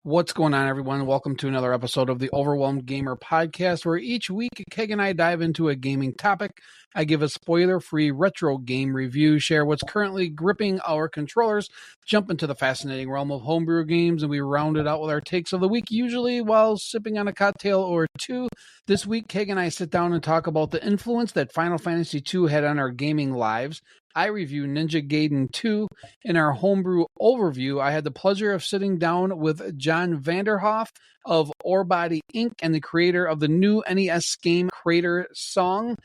What's going on, everyone? Welcome to another episode of the Overwhelmed Gamer podcast, where each week Keg and I dive into a gaming topic. I give a spoiler-free retro game review, share what's currently gripping our controllers, jump into the fascinating realm of homebrew games, and we round it out with our takes of the week, usually while sipping on a cocktail or two. This week, Keg and I sit down and talk about the influence that Final Fantasy II had on our gaming lives. I review Ninja Gaiden 2. In our homebrew overview, I had the pleasure of sitting down with John Vanderhoef of Orebody Inc. and the creator of the new NES game Crater Song.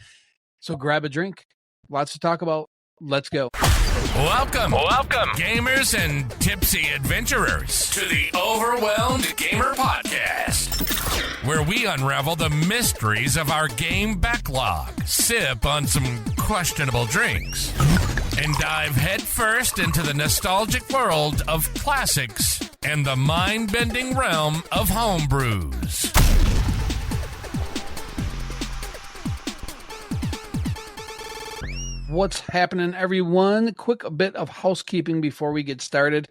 So grab a drink. Lots to talk about. Let's go. Welcome, gamers and tipsy adventurers, to the Overwhelmed Gamer Podcast, where we unravel the mysteries of our game backlog, sip on some questionable drinks, and dive headfirst into the nostalgic world of classics and the mind-bending realm of homebrews. What's happening, everyone? Quick bit of housekeeping before we get started.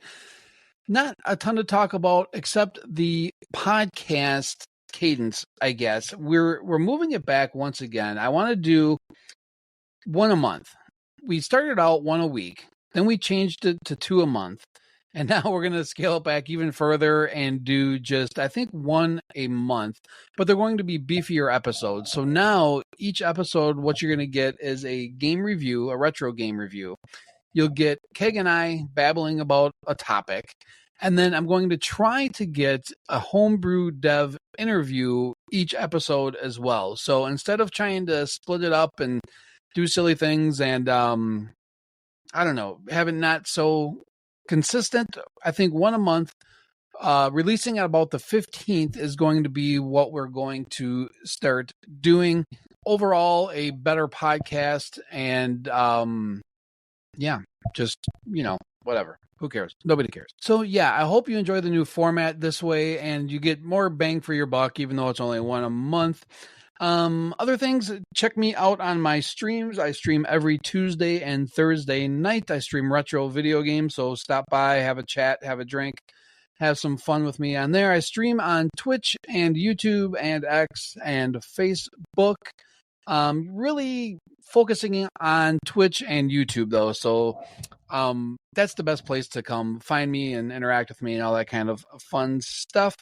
Not a ton to talk about except the podcast cadence, I guess. We're moving it back once again. I want to do one a month. We started out one a week, then we changed it to two a month, and now we're going to scale it back even further and do just, I think, one a month, but they're going to be beefier episodes. So now each episode, what you're going to get is a game review, a retro game review. You'll get Keg and I babbling about a topic, and then I'm going to try to get a homebrew dev interview each episode as well. So instead of trying to split it up and do silly things and, I don't know, have it not so consistent, I think one a month, releasing at about the 15th is going to be what we're going to start doing. Overall, a better podcast and, yeah, just, whatever. Who cares? Nobody cares. So yeah, I hope you enjoy the new format this way and you get more bang for your buck, even though it's only one a month. Other things, check me out on my streams. I stream every Tuesday and Thursday night. I stream retro video games, so stop by, have a chat, have a drink, have some fun with me on there. I stream on Twitch and YouTube and X and Facebook. Really focusing on Twitch and YouTube though, so that's the best place to come find me and interact with me and all that kind of fun stuff.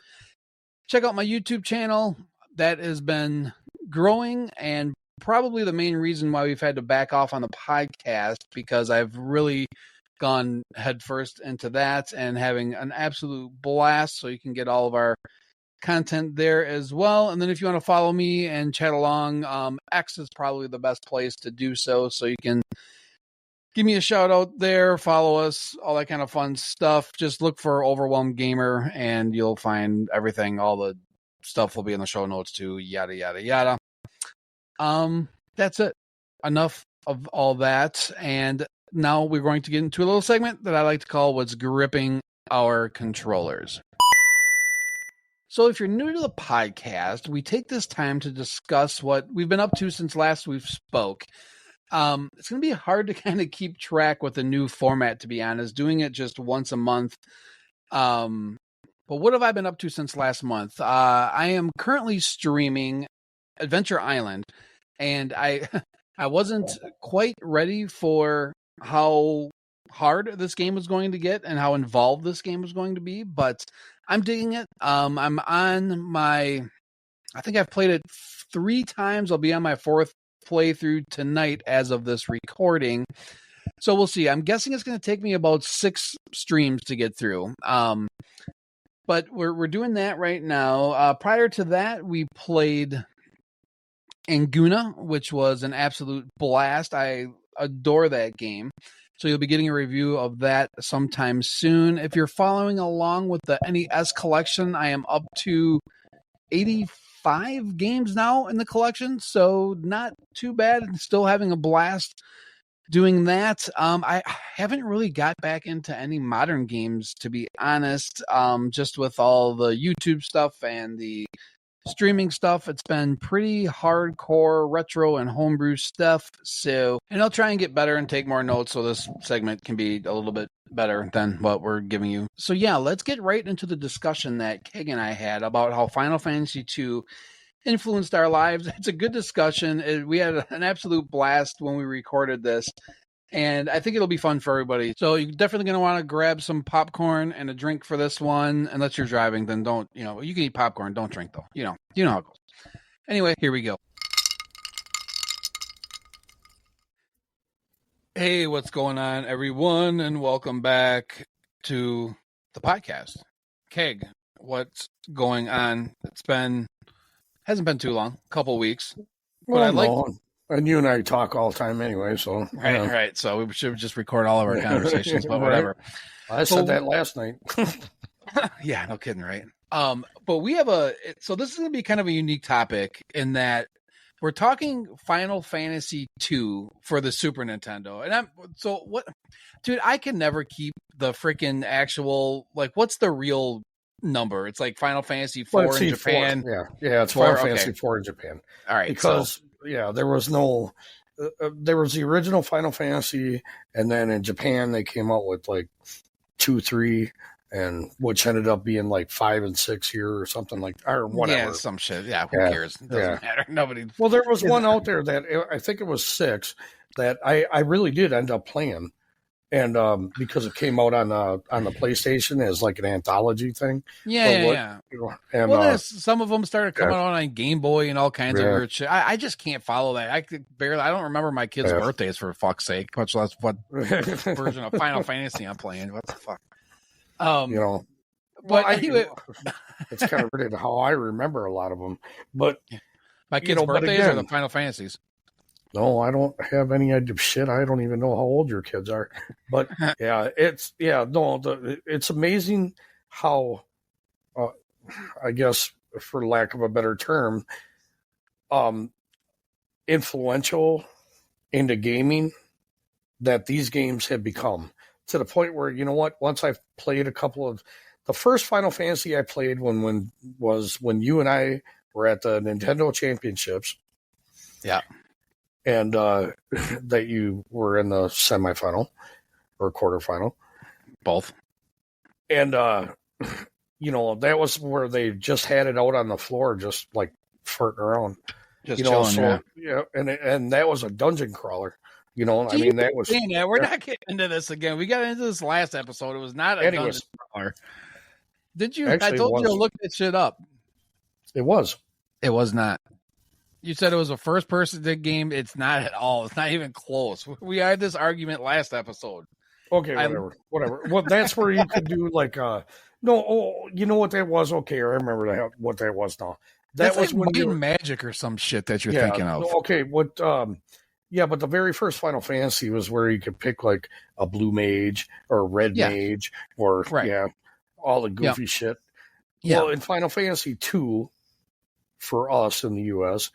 Check out my YouTube channel. That has been growing and probably the main reason why we've had to back off on the podcast, because I've really gone headfirst into that and having an absolute blast. So you can get all of our content there as well. And then if you want to follow me and chat along, X is probably the best place to do so. So you can give me a shout out there, follow us, all that kind of fun stuff. Just look for Overwhelmed Gamer and you'll find everything. All the stuff will be in the show notes too, yada, yada, yada. That's it. Enough of all that. And now we're going to get into a little segment that I like to call What's Gripping Our Controllers. So if you're new to the podcast, we take this time to discuss what we've been up to since last we've spoke. It's going to be hard to kind of keep track with the new format, to be honest, doing it just once a month. But what have I been up to since last month? I am currently streaming Adventure Island, and I wasn't quite ready for how hard this game was going to get and how involved this game was going to be, but I'm digging it. I'm on I think I've played it 3 times. I'll be on my 4th playthrough tonight as of this recording. So we'll see. I'm guessing it's going to take me about 6 streams to get through. But we're doing that right now. Prior to that, we played Anguna, which was an absolute blast. I adore that game. So you'll be getting a review of that sometime soon. If you're following along with the NES collection, I am up to 85 games now in the collection. So not too bad. Still having a blast doing that. I haven't really got back into any modern games, to be honest, just with all the YouTube stuff and the streaming stuff. It's been pretty hardcore retro and homebrew stuff. So, and I'll try and get better and take more notes so this segment can be a little bit better than what we're giving you. So yeah, let's get right into the discussion that Keg and I had about how Final Fantasy II influenced our lives. It's a good discussion. We had an absolute blast when we recorded this. And I think it'll be fun for everybody. So you're definitely going to want to grab some popcorn and a drink for this one. Unless you're driving, then don't, you can eat popcorn. Don't drink, though. You know how it goes. Anyway, here we go. Hey, what's going on, everyone? And welcome back to the podcast. Keg, what's going on? Hasn't been too long, a couple weeks. Well, and you and I talk all the time anyway, so. Right. So we should just record all of our conversations, but whatever. I said that last night. Yeah, no kidding, right? But we have so this is going to be kind of a unique topic in that we're talking Final Fantasy II for the Super Nintendo. And dude, I can never keep the freaking actual, what's the real number? It's like Final Fantasy IV in Japan. 4. Yeah, it's Final Fantasy IV in Japan. All right. Because, there was there was the original Final Fantasy, and then in Japan they came out with 2, 3, and which ended up being 5 and 6 here or something or whatever. Yeah, some shit. Yeah, who cares? It doesn't matter. Nobody. Well, there was one out there that I think it was 6 that I really did end up playing. And because it came out on the PlayStation as an anthology thing. Yeah. And some of them started coming out on Game Boy and all kinds of weird shit. I just can't follow that. I don't remember my kids' birthdays, for fuck's sake, much less what version of Final Fantasy I'm playing. What the fuck? But anyway, it's kind of weird how I remember a lot of them. But my kids' birthdays are the Final Fantasies. No, I don't have any idea. Shit, I don't even know how old your kids are. But it's amazing how, I guess, for lack of a better term, influential into gaming that these games have become, to the point where, once I've played a couple of the first Final Fantasy I played when you and I were at the Nintendo Championships. Yeah. And that you were in the semifinal or quarterfinal. Both. And, that was where they just had it out on the floor, just farting around. Just chilling, and that was a dungeon crawler. That was... We're not getting into this again. We got into this last episode. It was not a dungeon crawler. Did you? Actually, I told you to look that shit up. It was. It was not. You said it was a first-person game. It's not at all. It's not even close. We had this argument last episode. Okay, whatever. Well, that's where you could do you know what that was? Okay, I remember what that was now. That was when Magic or some shit that you're thinking of. Okay, but the very first Final Fantasy was where you could pick a blue mage or a red mage or all the goofy shit. Yeah. Well, in Final Fantasy II, for us in the U.S.,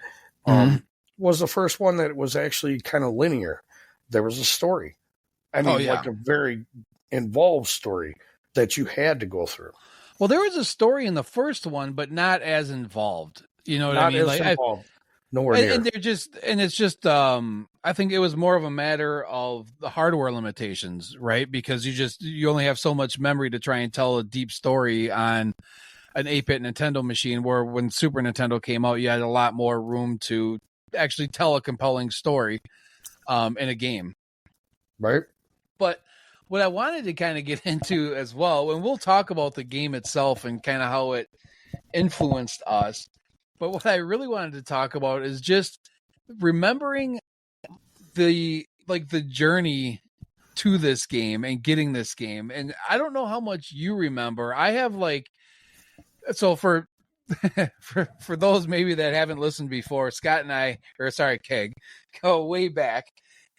was the first one that was actually kind of linear. There was a story. I mean, a very involved story that you had to go through. Well, there was a story in the first one, but not as involved. You know what I mean? As involved. Nowhere near. And it's just I think it was more of a matter of the hardware limitations, right? Because you only have so much memory to try and tell a deep story on an 8-bit Nintendo machine, where when Super Nintendo came out, you had a lot more room to actually tell a compelling story in a game. Right. But what I wanted to kind of get into as well, and we'll talk about the game itself and kind of how it influenced us, but what I really wanted to talk about is just remembering the journey to this game and getting this game. And I don't know how much you remember. I have so for those maybe that haven't listened before, Scott and Keg, go way back.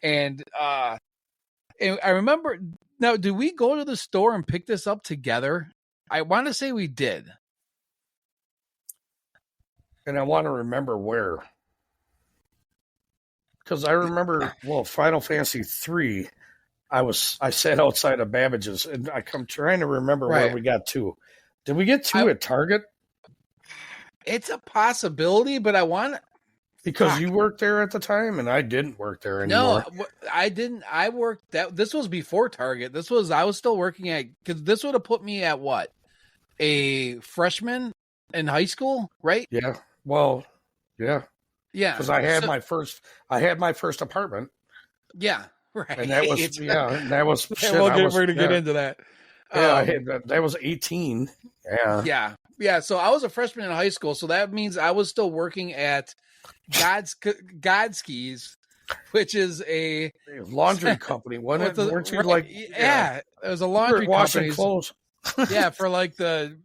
And I remember, now, did we go to the store and pick this up together? I want to say we did. And I want to remember where. Because I remember, Final Fantasy III, I sat outside of Babbage's, and I'm trying to remember where we got to. Did we get 2 at Target? It's a possibility, but I want because you worked there at the time, and I didn't work there anymore. No, I didn't. I worked that. This was before Target. I was still working at, because this would have put me at what, a freshman in high school, right? Yeah. Well, yeah. Yeah. Because I had my first apartment. Yeah. Right. And that was shit. We're gonna get into that. Yeah, I had that was 18. Yeah. Yeah. Yeah. So I was a freshman in high school, so that means I was still working at Godski's, which is a laundry company. Wasn't it? Weren't you like? Yeah, it was a laundry company. Clothes. Yeah, for like the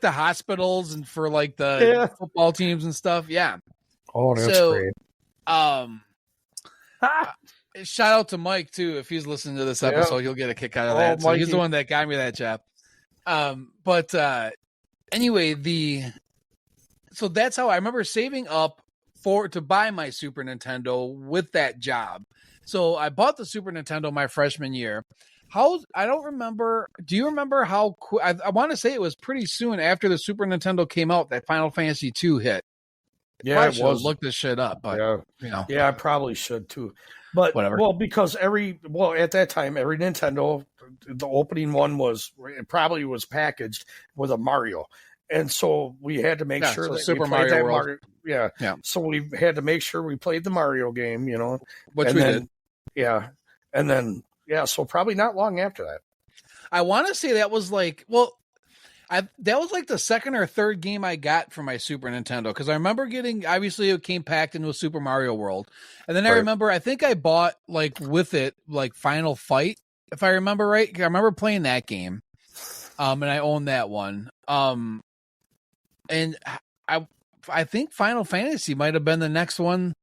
hospitals and for like the football teams and stuff. Yeah. Oh, that's great. Shout out to Mike too. If he's listening to this episode, he'll get a kick out of that. So he's the one that got me that job. But anyway, so that's how I remember saving up to buy my Super Nintendo with that job. So I bought the Super Nintendo my freshman year. I don't remember. Do you remember how? I want to say it was pretty soon after the Super Nintendo came out that Final Fantasy II hit. Yeah, it was. Look this shit up, but I probably should too. But whatever. Well, because at that time, every Nintendo, the opening one was packaged with a Mario, and so we had to make sure that Super we played Mario that World. Mario. Yeah. So we had to make sure we played the Mario game, which we did. Yeah, and then so probably not long after that. I want to say that was like, that was like the second or third game I got for my Super Nintendo, because I remember obviously it came packed into a Super Mario World, and then I remember I think I bought with it Final Fight, if I remember right. I remember playing that game, and I owned that one. And I think Final Fantasy might have been the next one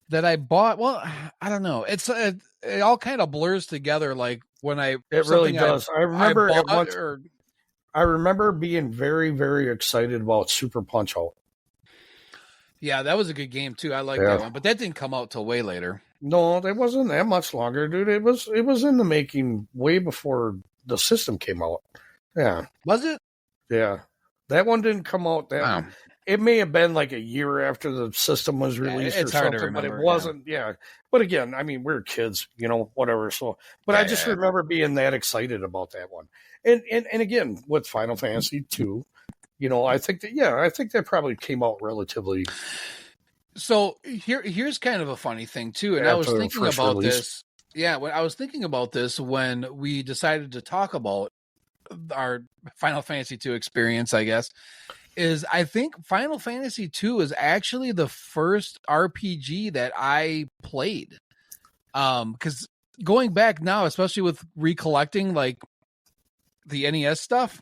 that I bought. Well, I don't know. It all kind of blurs together. Like when it really does. I remember being very, very excited about Super Punch-Out. Yeah, that was a good game too. I like that one, but that didn't come out till way later. No, it wasn't that much longer, dude. It was in the making way before the system came out. Yeah. Was it? Yeah. That one didn't come out It may have been like a year after the system was released or something, but it wasn't. Yeah. But again, I mean, we're kids, whatever. So, but I just remember being that excited about that one. And again, with Final Fantasy II, I think that probably came out relatively. So here's kind of a funny thing too. And I was thinking about this. Yeah. When I was thinking about this, when we decided to talk about our Final Fantasy II experience, I guess, is I think Final Fantasy II is actually the first RPG that I played. Because going back now, especially with recollecting the NES stuff,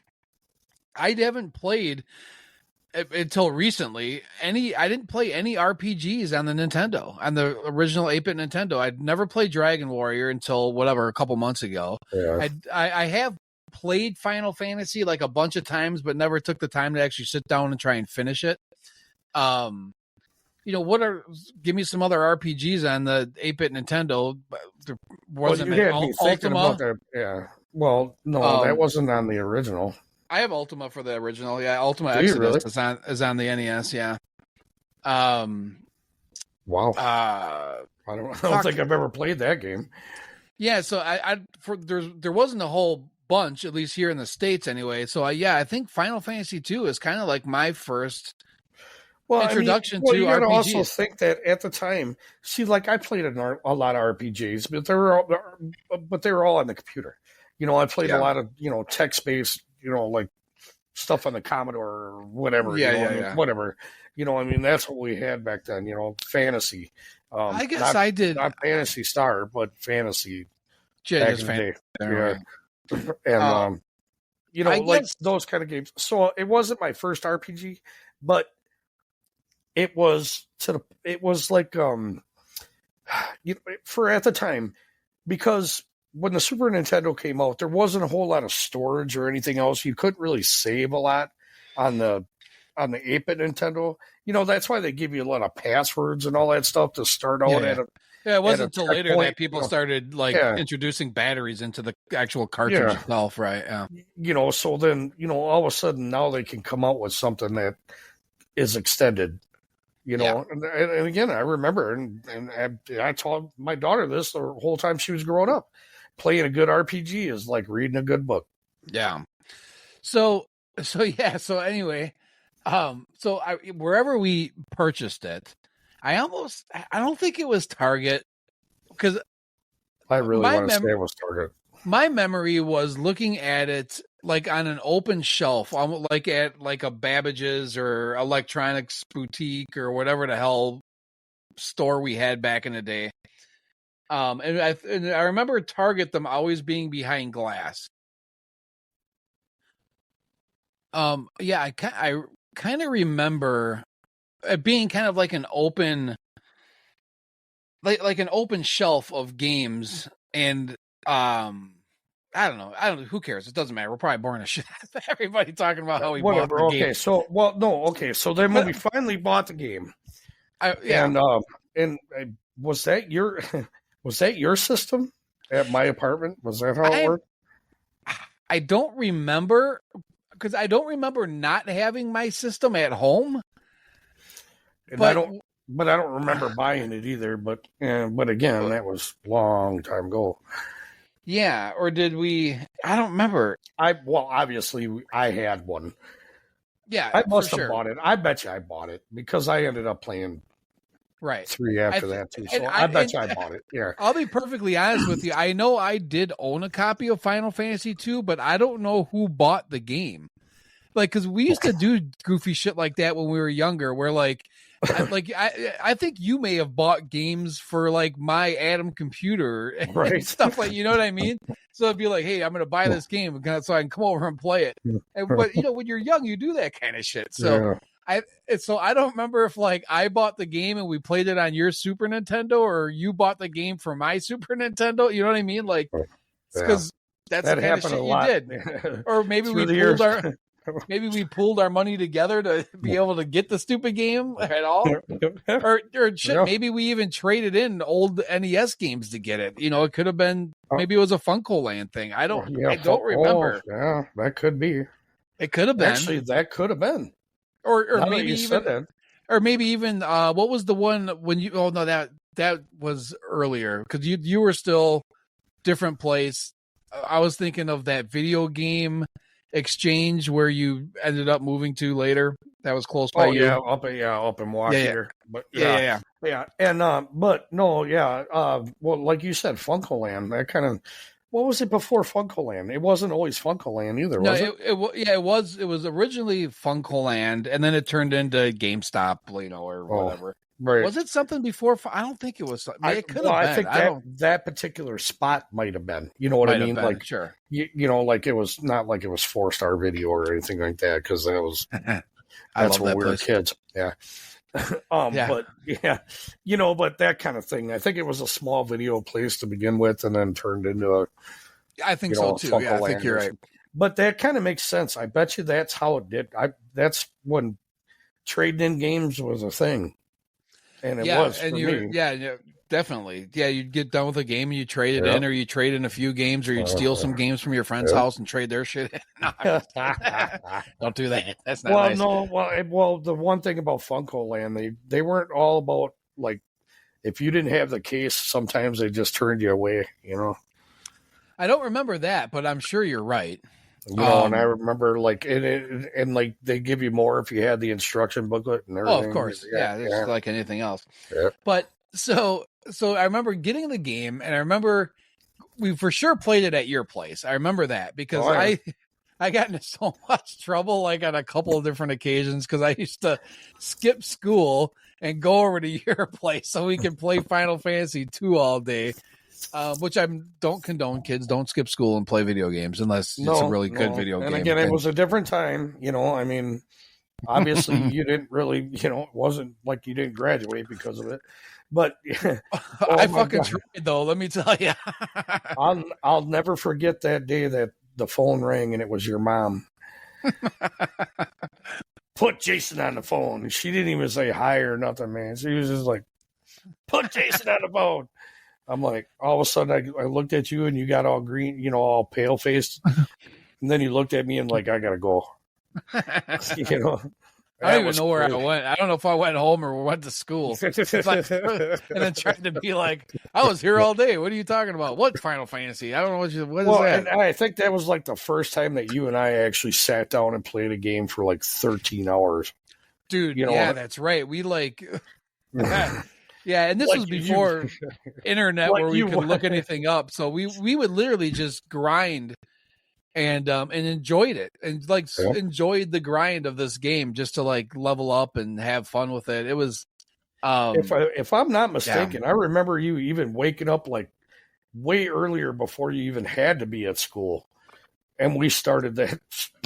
I haven't played until recently I didn't play any RPGs on the Nintendo, on the original 8-bit Nintendo. I'd never played Dragon Warrior until a couple months ago. Yeah. I have played Final Fantasy a bunch of times, but never took the time to actually sit down and try and finish it. Give me some other RPGs on the 8-bit Nintendo. There wasn't Ultima. Yeah. Well, no, that wasn't on the original. I have Ultima for the original. Yeah, Ultima Exodus is on the NES. Yeah. Wow. I don't think I've ever played that game. Yeah, so there wasn't a whole bunch, at least here in the States anyway. So I think Final Fantasy II is kind of like my first introduction to RPGs. You gotta also think that at the time, I played a lot of RPGs, but they were all on the computer. I played a lot of text-based, stuff on the Commodore or whatever. Whatever. That's what we had back then. Fantasy. I guess I did not Fantasy Star, but Fantasy. Back in the day. Yeah. And those kind of games. So it wasn't my first RPG, but it was for at the time, because when the Super Nintendo came out, there wasn't a whole lot of storage or anything else. You couldn't really save a lot on the 8-bit Nintendo. That's why they give you a lot of passwords and all that stuff to start out at. Yeah, it wasn't until later that people started introducing batteries into the actual cartridge itself, right? Yeah. So then, all of a sudden now they can come out with something that is extended. And again, I remember, and I taught my daughter this the whole time she was growing up. Playing a good RPG is like reading a good book. Yeah. So anyway, wherever we purchased it, I don't think it was Target, because I really want to say it was Target. My memory was looking at it like on an open shelf, like at like a Babbage's or Electronics Boutique or whatever the hell store we had back in the day. And I remember Target them always being behind glass. I kind of remember it being kind of like an open, like an open shelf of games, and I don't know. Who cares? It doesn't matter. We're probably boring as shit. Everybody talking about how we bought the game. So then when we finally bought the game, was that your system at my apartment? Was that how it worked? I don't remember, because I don't remember not having my system at home. And I don't remember buying it either. But again, that was a long time ago. Yeah, or did we? I don't remember. Obviously I had one. Yeah, I must have bought it. I bet you I bought it because I ended up playing 3 after that too. So I bet you I bought it. Yeah. I'll be perfectly honest with you. I know I did own a copy of Final Fantasy 2, but I don't know who bought the game. Like, because we used to do goofy shit like that when we were younger, where I think you may have bought games for like my Atom computer and stuff like, you know what I mean? So it'd be like, hey, I'm going to buy this game so I can come over and play it. But when you're young, you do that kind of shit. So I don't remember if like I bought the game and we played it on your Super Nintendo, or you bought the game for my Super Nintendo. You know what I mean? Like, because that's the kind of shit you did. Or maybe we pooled our money together to be able to get the stupid game at all. or shit, maybe we even traded in old NES games to get it. It could have been, maybe it was a Funko Land thing. I don't remember. Yeah, that could be. It could have been. Actually, that could have been. Or maybe even what was the one when you? Oh no, that was earlier, because you were still different place. I was thinking of that video game exchange where you ended up moving to later. That was close by you. Up in Washington. But yeah. And but no, well, like you said, Funko Land. That kind of. What was it before Funko Land? It wasn't always Funko Land either, was it? It was. It was originally Funko Land, and then it turned into GameStop, or whatever. Right. Was it something before? I don't think it was. It could have been. I think that particular spot might have been. You know what I mean? Like, sure. Like it was not like it was 4-star video or anything like that, because that was that's when we were kids. Yeah. But but that kind of thing. I think it was a small video place to begin with, and then turned into a. I think so too. Yeah, I think you're right. But that kind of makes sense. I bet you that's how it did. That's when trading in games was a thing, and it was for me. Yeah, definitely. Yeah, you'd get done with a game and you trade it in, or you trade in a few games, or you'd steal some games from your friend's house and trade their shit in. No, don't do that. That's not nice. Well, the one thing about Funko Land, they weren't all about, like, if you didn't have the case, sometimes they just turned you away, I don't remember that, but I'm sure you're right. And I remember, like, and like they give you more if you had the instruction booklet and everything. Oh, of course. Yeah, it's like anything else. Yeah. But so I remember getting the game, and I remember we for sure played it at your place. I remember that because I got into so much trouble, like on a couple of different occasions, because I used to skip school and go over to your place so we could play Final Fantasy 2 all day. Which I don't condone. Kids, don't skip school and play video games unless it's a really good video game. And again, it was a different time. I mean, obviously you didn't really, it wasn't like you didn't graduate because of it. But I fucking tried, though. Let me tell you. I'll never forget that day that the phone rang and it was your mom. Put Jason on the phone. She didn't even say hi or nothing, man. She was just like, put Jason on the phone. I'm like, all of a sudden I looked at you and you got all green, you know, all pale faced. And then you looked at me and like, I got to go. You know, I don't even know where I went. I don't know if I went home or went to school. And then tried to be like, I was here all day. What are you talking about? What Final Fantasy? I don't know what is that? And I think that was like the first time that you and I actually sat down and played a game for like 13 hours. Dude, yeah, that's right. We like... Yeah, and this was before internet where we could look anything up. So we would literally just grind and enjoyed it and like enjoyed the grind of this game just to like level up and have fun with it. It was if I'm not mistaken, I remember you even waking up like way earlier before you even had to be at school. And we started that,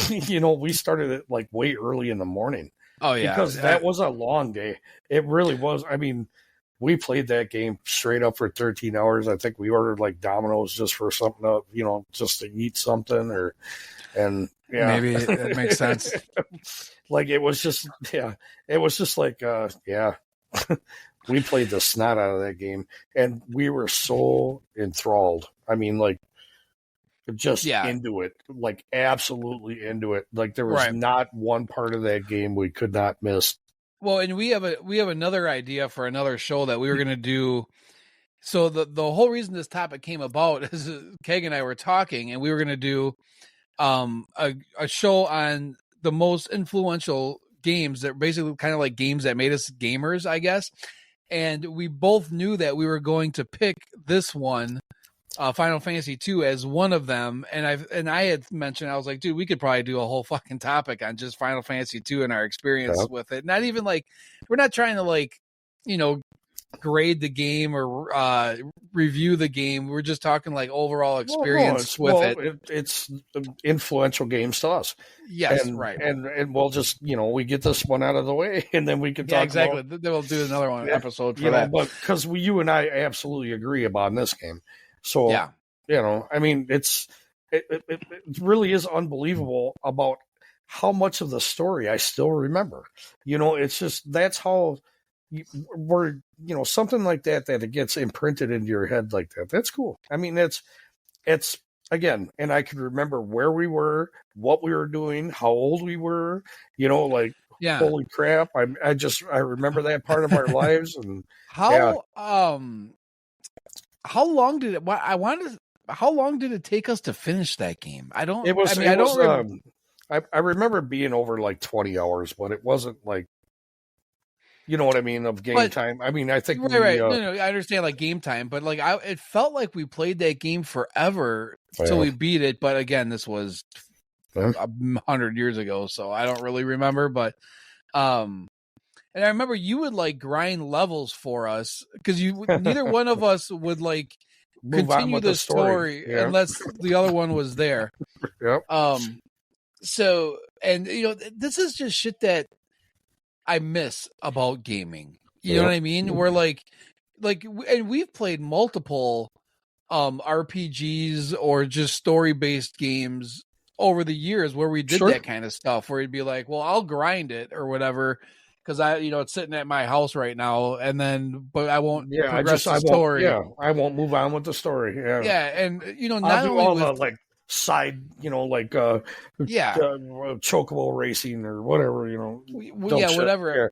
you know, we started it like way early in the morning. Oh yeah. Because that was a long day. It really was. I mean, we played that game straight up for 13 hours. I think we ordered like Domino's just for something to, you know, just to eat something maybe that makes sense. Like it was just like, we played the snot out of that game and we were so enthralled. I mean, like just into it, like absolutely into it. Like there was not one part of that game we could not miss. Well, and we have another idea for another show that we were going to do. So the whole reason this topic came about is Keg and I were talking, and we were going to do a show on the most influential games that basically kind of like games that made us gamers, I guess. And we both knew that we were going to pick this one, Final Fantasy 2, as one of them. And I had mentioned, I was like, dude, we could probably do a whole fucking topic on just Final Fantasy 2 and our experience with it. Not even like, we're not trying to like, you know, grade the game or review the game. We're just talking like overall experience it. It's influential games to us. Yes, and, right. And we'll just, you know, we get this one out of the way and then we can talk exactly. about, then we'll do another one episode for that. But because you and I absolutely agree about this game. So, you know, I mean, it really is unbelievable about how much of the story I still remember. You know, it's just, that's how we're, you know, something like that it gets imprinted into your head like that. That's cool. I mean, it's again, and I can remember where we were, what we were doing, how old we were, you know, like, holy crap. I remember that part of our lives. And how long did it? How long did it take us to finish that game? I remember being over like 20 hours, but it wasn't like, you know what I mean, of game time. I mean, I think right. No, I understand like game time, but like it felt like we played that game forever until we beat it. But again, this was 100 years ago, so I don't really remember. But and I remember you would like grind levels for us because neither one of us would like continue the story unless the other one was there. So, and you know, this is just shit that I miss about gaming. You know what I mean? We're like, and we've played multiple RPGs or just story-based games over the years where we did that kind of stuff, where you'd be like, well, I'll grind it or whatever. Because it's sitting at my house right now, but I won't progress the story. I won't move on with the story. And not I'll do only all the like side, chocobo racing or whatever, whatever.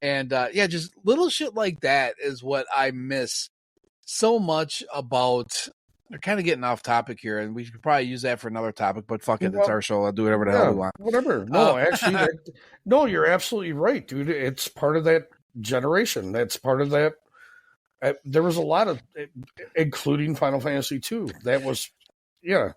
And just little shit like that is what I miss so much about. We're kind of getting off topic here, and we should probably use that for another topic, but fuck it. It's our show. I'll do whatever the hell we want. Whatever. No, actually, you're absolutely right, dude. It's part of that generation. That's part of that. There was a lot of, including Final Fantasy 2. That was, it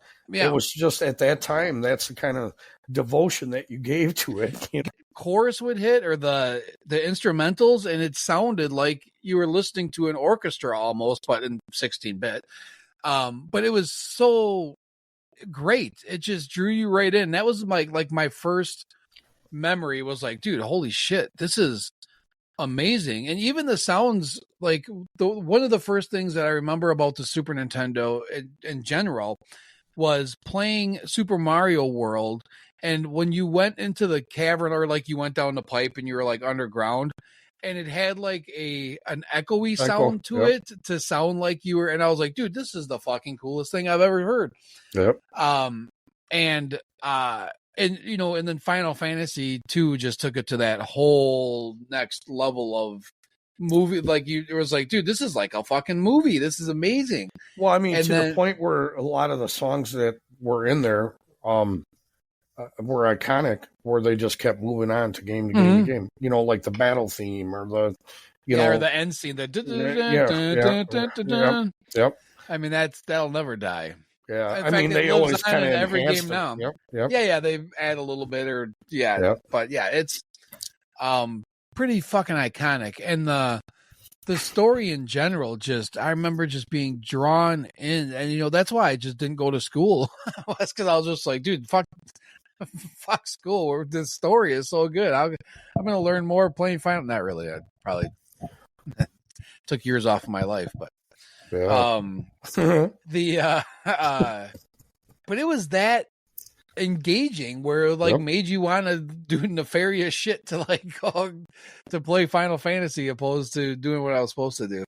was just at that time, that's the kind of devotion that you gave to it. You know? Chorus would hit or the instrumentals, and it sounded like you were listening to an orchestra almost, but in 16-bit. But it was so great. It just drew you right in. That was my first memory was like, dude, holy shit, this is amazing. And even the sounds, like one of the first things that I remember about the Super Nintendo in general was playing Super Mario World. And when you went into the cavern or like you went down the pipe and you were like underground, and it had like an echoey sound to it to sound like you were. And I was like, dude, this is the fucking coolest thing I've ever heard. Yep. And then Final Fantasy 2 just took it to that whole next level of movie. Like it was like, dude, this is like a fucking movie. This is amazing. Well, I mean, the point where a lot of the songs that were in there were iconic, where they just kept moving on to game to game to game. You know, like the battle theme or the, or the end scene. Yep. I mean, that'll never die. Yeah, in fact, they always kind of every game now. Yep. Yeah, they add a little bit, but yeah, it's pretty fucking iconic, and the story in general. I remember just being drawn in, and that's why I just didn't go to school. That's because I was just like, dude, fuck school. This story is so good. I'm gonna learn more playing Final. Not really. I probably took years off of my life, but. Yeah. But it was that engaging where it made you want to do nefarious shit to to play Final Fantasy opposed to doing what I was supposed to do.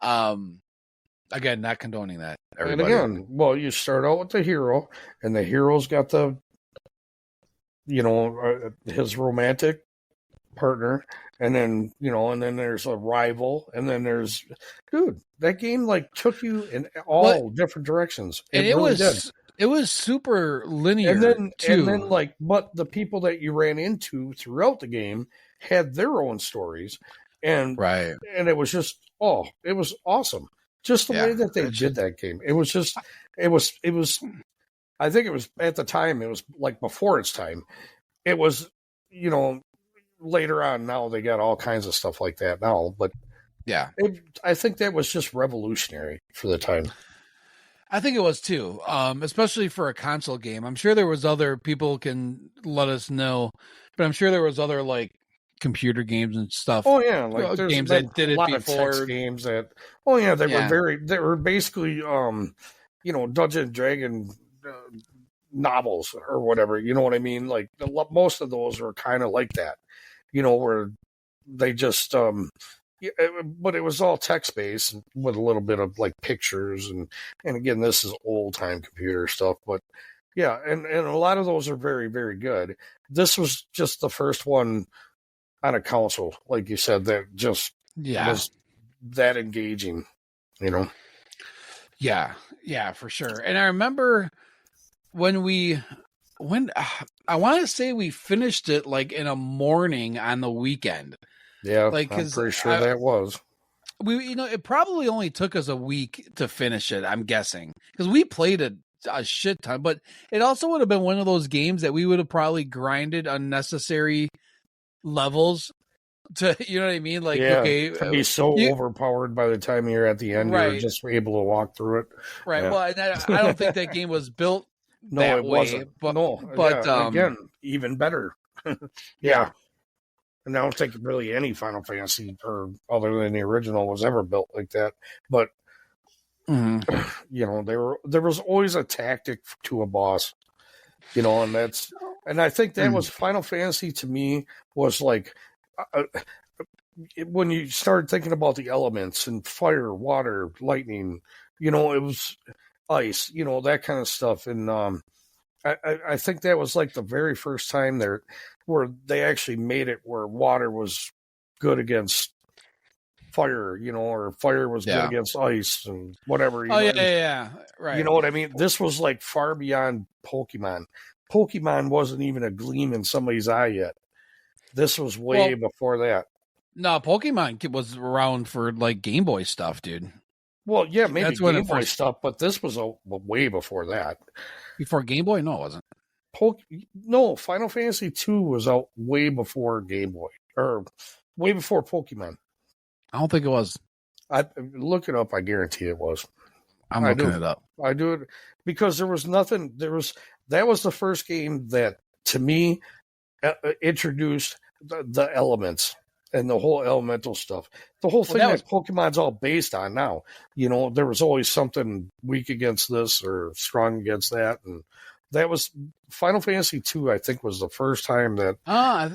Again, not condoning that. Everybody. And again, well, you start out with the hero, and the hero's got the, his romantic partner, and then there's a rival, and then there's, dude, that game took you in all different directions. It was super linear, and then but the people that you ran into throughout the game had their own stories, and and it was just it was awesome, just the way that they did that game. It was just it was I think it was, at the time, it was before its time. It was, later on, now they got all kinds of stuff like that now, but I think that was just revolutionary for the time. I think it was too, especially for a console game. I'm sure there was other people can let us know, but I'm sure there was other computer games and stuff. Oh yeah, games that did it before. Text games that. Oh yeah, they were basically Dungeons and Dragon novels or whatever. You know what I mean? Most of those are kind of like that. Where they just, but it was all text based with a little bit of pictures and again, this is old time computer stuff, but yeah, and a lot of those are very, very good. This was just the first one on a console, like you said, that just was that engaging, Yeah, for sure. And I remember when I want to say we finished it in a morning on the weekend. Yeah, I'm pretty sure that was. It probably only took us a week to finish it, I'm guessing, because we played it a shit ton. But it also would have been one of those games that we would have probably grinded unnecessary levels to, you know what I mean? To be so overpowered by the time you're at the end, you're just able to walk through it. Right. Yeah. Well, and I don't think that game was built. That way, wasn't. But again, even better. Yeah. And I don't think really any Final Fantasy, or other than the original, was ever built like that. But there was always a tactic to a boss. And I think that was Final Fantasy to me was when you started thinking about the elements and fire, water, lightning, it was ice, that kind of stuff. And I think that was the very first time there where they actually made it where water was good against fire, or fire was good against ice and whatever. Yeah. Right. You know what I mean? This was far beyond Pokemon. Pokemon wasn't even a gleam in somebody's eye yet. This was way before that. No, Pokemon was around for Game Boy stuff, dude. Well, yeah, maybe that's Game Boy stuff, but this was way before that. Before Game Boy? No, it wasn't. No, Final Fantasy 2 was out way before Game Boy, or way before Pokemon. I don't think it was. I look it up. I guarantee it was. I'm looking it up. I do it because there was nothing. That was the first game that, to me, introduced the elements and the whole elemental stuff. The whole thing that Pokemon's all based on now. There was always something weak against this or strong against that, and that was Final Fantasy 2. I think was the first time that. I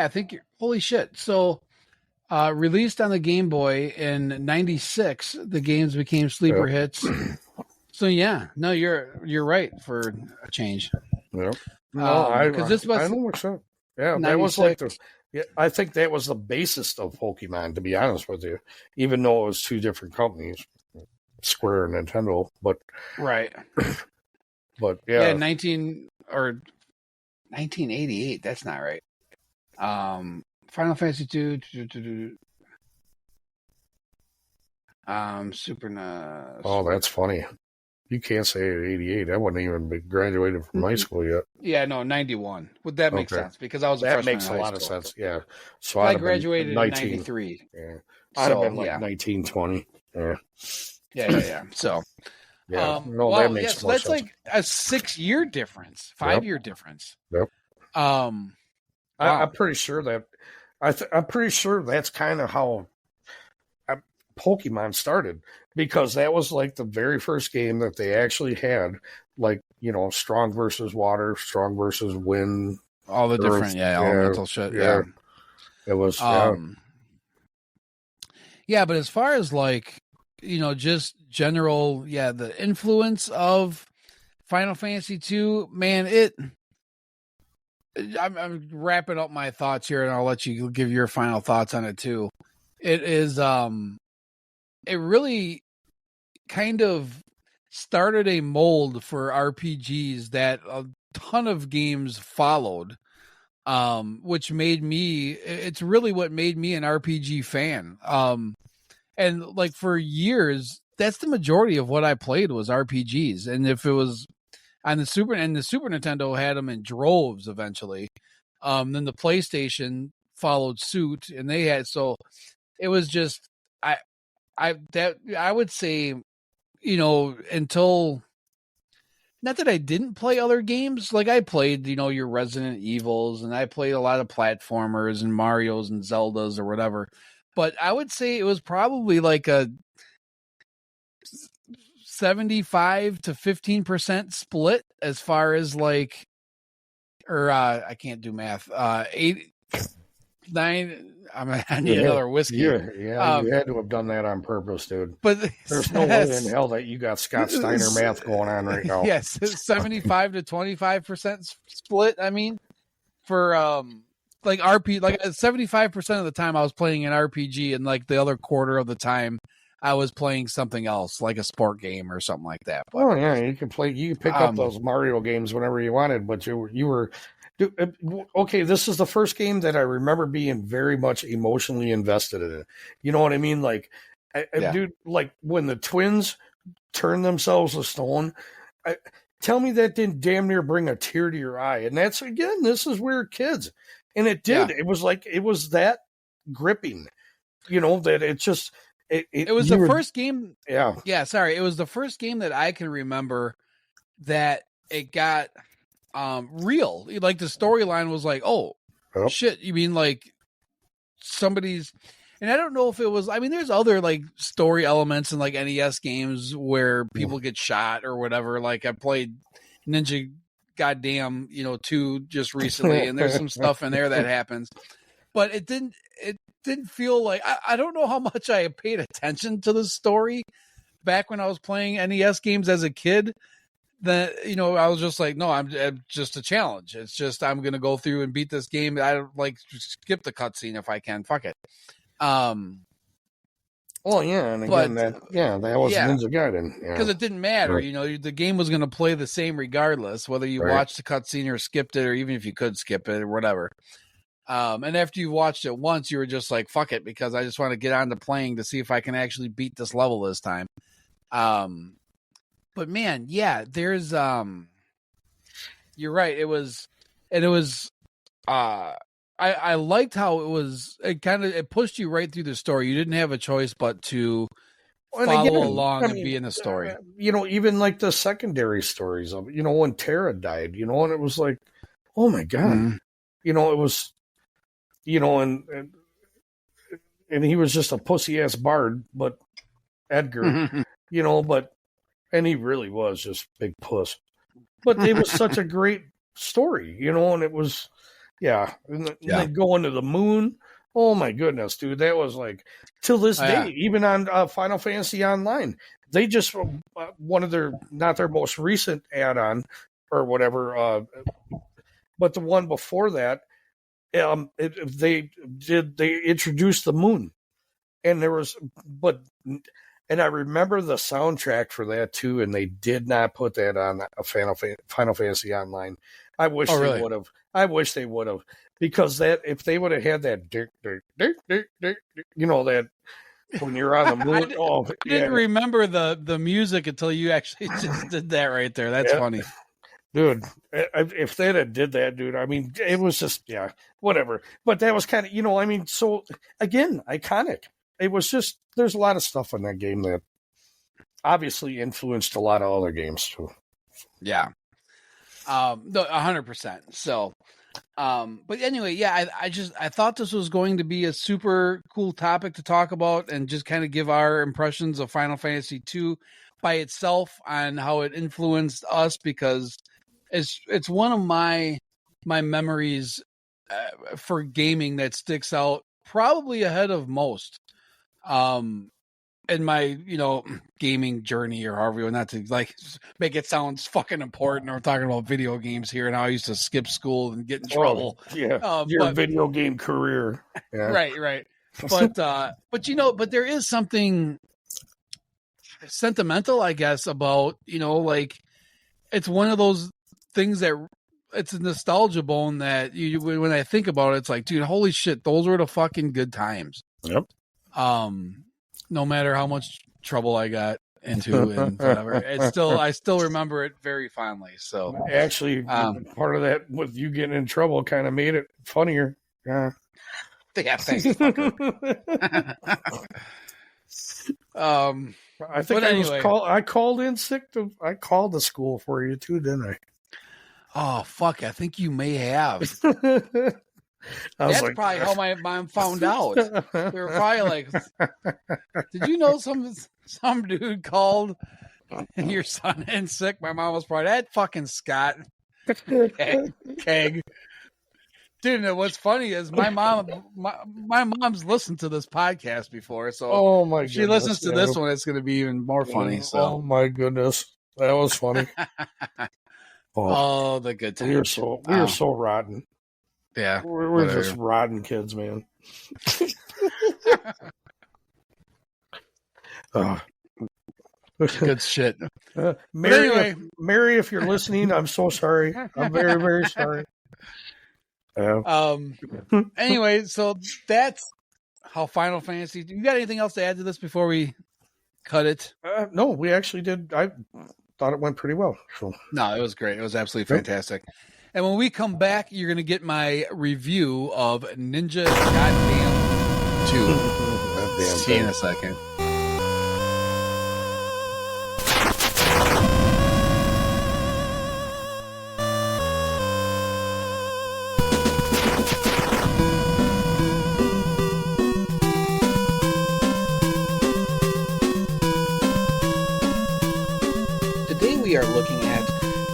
think holy shit. So Released on the Game Boy in '96, the games became sleeper hits. So yeah, no, you're right for a change. Yep. No, because this was I don't think so. Yeah, 96. that was like I think that was the basis of Pokemon, to be honest with you. Even though it was two different companies, Square and Nintendo, but right. But yeah, 1988. That's not right. Final Fantasy 2. Super NES. Oh, that's funny. You can't say 88. I wouldn't even be graduated from high school yet. Yeah, no, 91. Would that make sense? Because I was a freshman. That makes a lot of sense. Yeah. So I graduated in 93. Yeah. I'd have been like 1920. Yeah. Yeah. So. Yeah. That makes more sense. That's like a 6-year difference, 5-year difference. Yep. Wow. I'm pretty sure that I'm pretty sure that's kind of how Pokemon started, because that was like the very first game that they actually had, like, strong versus water, strong versus wind, all the different elemental shit. Yeah. It was yeah, but as far as like, just general, the influence of Final Fantasy 2, man, I'm wrapping up my thoughts here, and I'll let you give your final thoughts on it too. It is it really kind of started a mold for RPGs that a ton of games followed, which it's really what made me an RPG fan. And like for years, that's the majority of what I played was RPGs. And if it was on the Super Nintendo had them in droves eventually. Then the PlayStation followed suit, and they had, so it was just, I would say, until, not that I didn't play other games, like I played, your Resident Evils, and I played a lot of platformers and Marios and Zeldas or whatever, but I would say it was probably like a 75 to 15% split as far as like, or I can't do math. 8, 9. I need another whiskey. You had to have done that on purpose, dude. But there's no way in hell that you got Scott Steiner math going on right now. Yes, 75 to 25% split. I mean, for like 75% of the time I was playing an RPG, and like the other quarter of the time I was playing something else, like a sport game or something like that. But, oh yeah, you could pick up those Mario games whenever you wanted, but you were. Okay, this is the first game that I remember being very much emotionally invested in it. You know what I mean? Like, dude, like when the twins turned themselves to stone, tell me that didn't damn near bring a tear to your eye. And that's, again, this is we're kids. And it did. Yeah. It was like, it was that gripping, that it just... It was the first game. Yeah. Yeah, sorry. It was the first game that I can remember that it got... real. Like the storyline was like, shit, you mean like somebody's, and I don't know if it was, I mean, there's other like story elements in like NES games where people get shot or whatever. Like I played Ninja Goddamn, 2 just recently, and there's some stuff in there that happens, but it didn't feel like, I don't know how much I paid attention to the story back when I was playing NES games as a kid. That, I was just like, no, I'm just a challenge. It's just, I'm going to go through and beat this game. I don't like skip the cutscene if I can. Fuck it. Well, yeah. And again, that was Ninja Gaiden. Because it didn't matter. Right. The game was going to play the same regardless, whether you watched the cutscene or skipped it, or even if you could skip it or whatever. And after you watched it once, you were just like, fuck it, because I just want to get on to playing to see if I can actually beat this level this time. But man, yeah, there's you're right. It was I liked how it pushed you right through the story. You didn't have a choice but to follow along and be in the story. Even like the secondary stories of, when Tara died, and it was like, oh my God, it was, and he was just a pussy ass bard, but Edgar, and he really was just big puss. But it was such a great story, and it was, and then going to the moon, Oh my goodness, dude. That was like, till this day, even on Final Fantasy Online, they just, one of their, not their most recent add-on or whatever, but the one before that, they introduced the moon. And there was, and I remember the soundtrack for that too, and they did not put that on a Final Fantasy Online. I wish they would have. I wish they would have, because that, if they would have had that, you know, that when you're on the moon. I didn't remember the music until you actually just did that right there. That's funny. Dude, if they had did that, dude, I mean, it was just, whatever. But that was kind of, you know, I mean, so, again, iconic. It was just, there's a lot of stuff in that game that obviously influenced a lot of other games, too. Yeah. 100%. So, but anyway, I thought this was going to be a super cool topic to talk about and just kind of give our impressions of Final Fantasy II by itself on how it influenced us, because it's one of my memories for gaming that sticks out probably ahead of most in my, you know, gaming journey, or however you want, not to like make it sound fucking important. We're talking about video games here and how I used to skip school and get in trouble. Your video game career. Yeah. Right. But you know, but there is something sentimental, I guess, about, you know, like, it's one of those things that it's a nostalgia bone that you, when I think about it, it's like, dude, holy shit, those were the fucking good times. Yep. No matter how much trouble I got into and whatever, I still remember it very fondly. So actually, part of that with you getting in trouble kind of made it funnier. Yeah. Thanks. I think I called in sick. I called the school for you too, didn't I? Oh fuck! I think you may have. That's like, probably how my mom found out. They were probably like, "Did you know some dude called your son in sick?" My mom was probably, that fucking Scott Keg. Dude, what's funny is my mom's listened to this podcast before, so if she listens to this one, it's going to be even more funny. So, oh my goodness, that was funny. Oh, the good times. We are so rotten. Yeah, we're just rotten kids, man. Good shit. Mary, Mary, if you're listening, I'm so sorry. I'm very, very sorry. Anyway, so that's how Final Fantasy. You got anything else to add to this before we cut it? No, we actually did. I thought it went pretty well. So. No, it was great. It was absolutely fantastic. And when we come back, you're going to get my review of Ninja Goddamn 2. See you in a second. Today we are looking at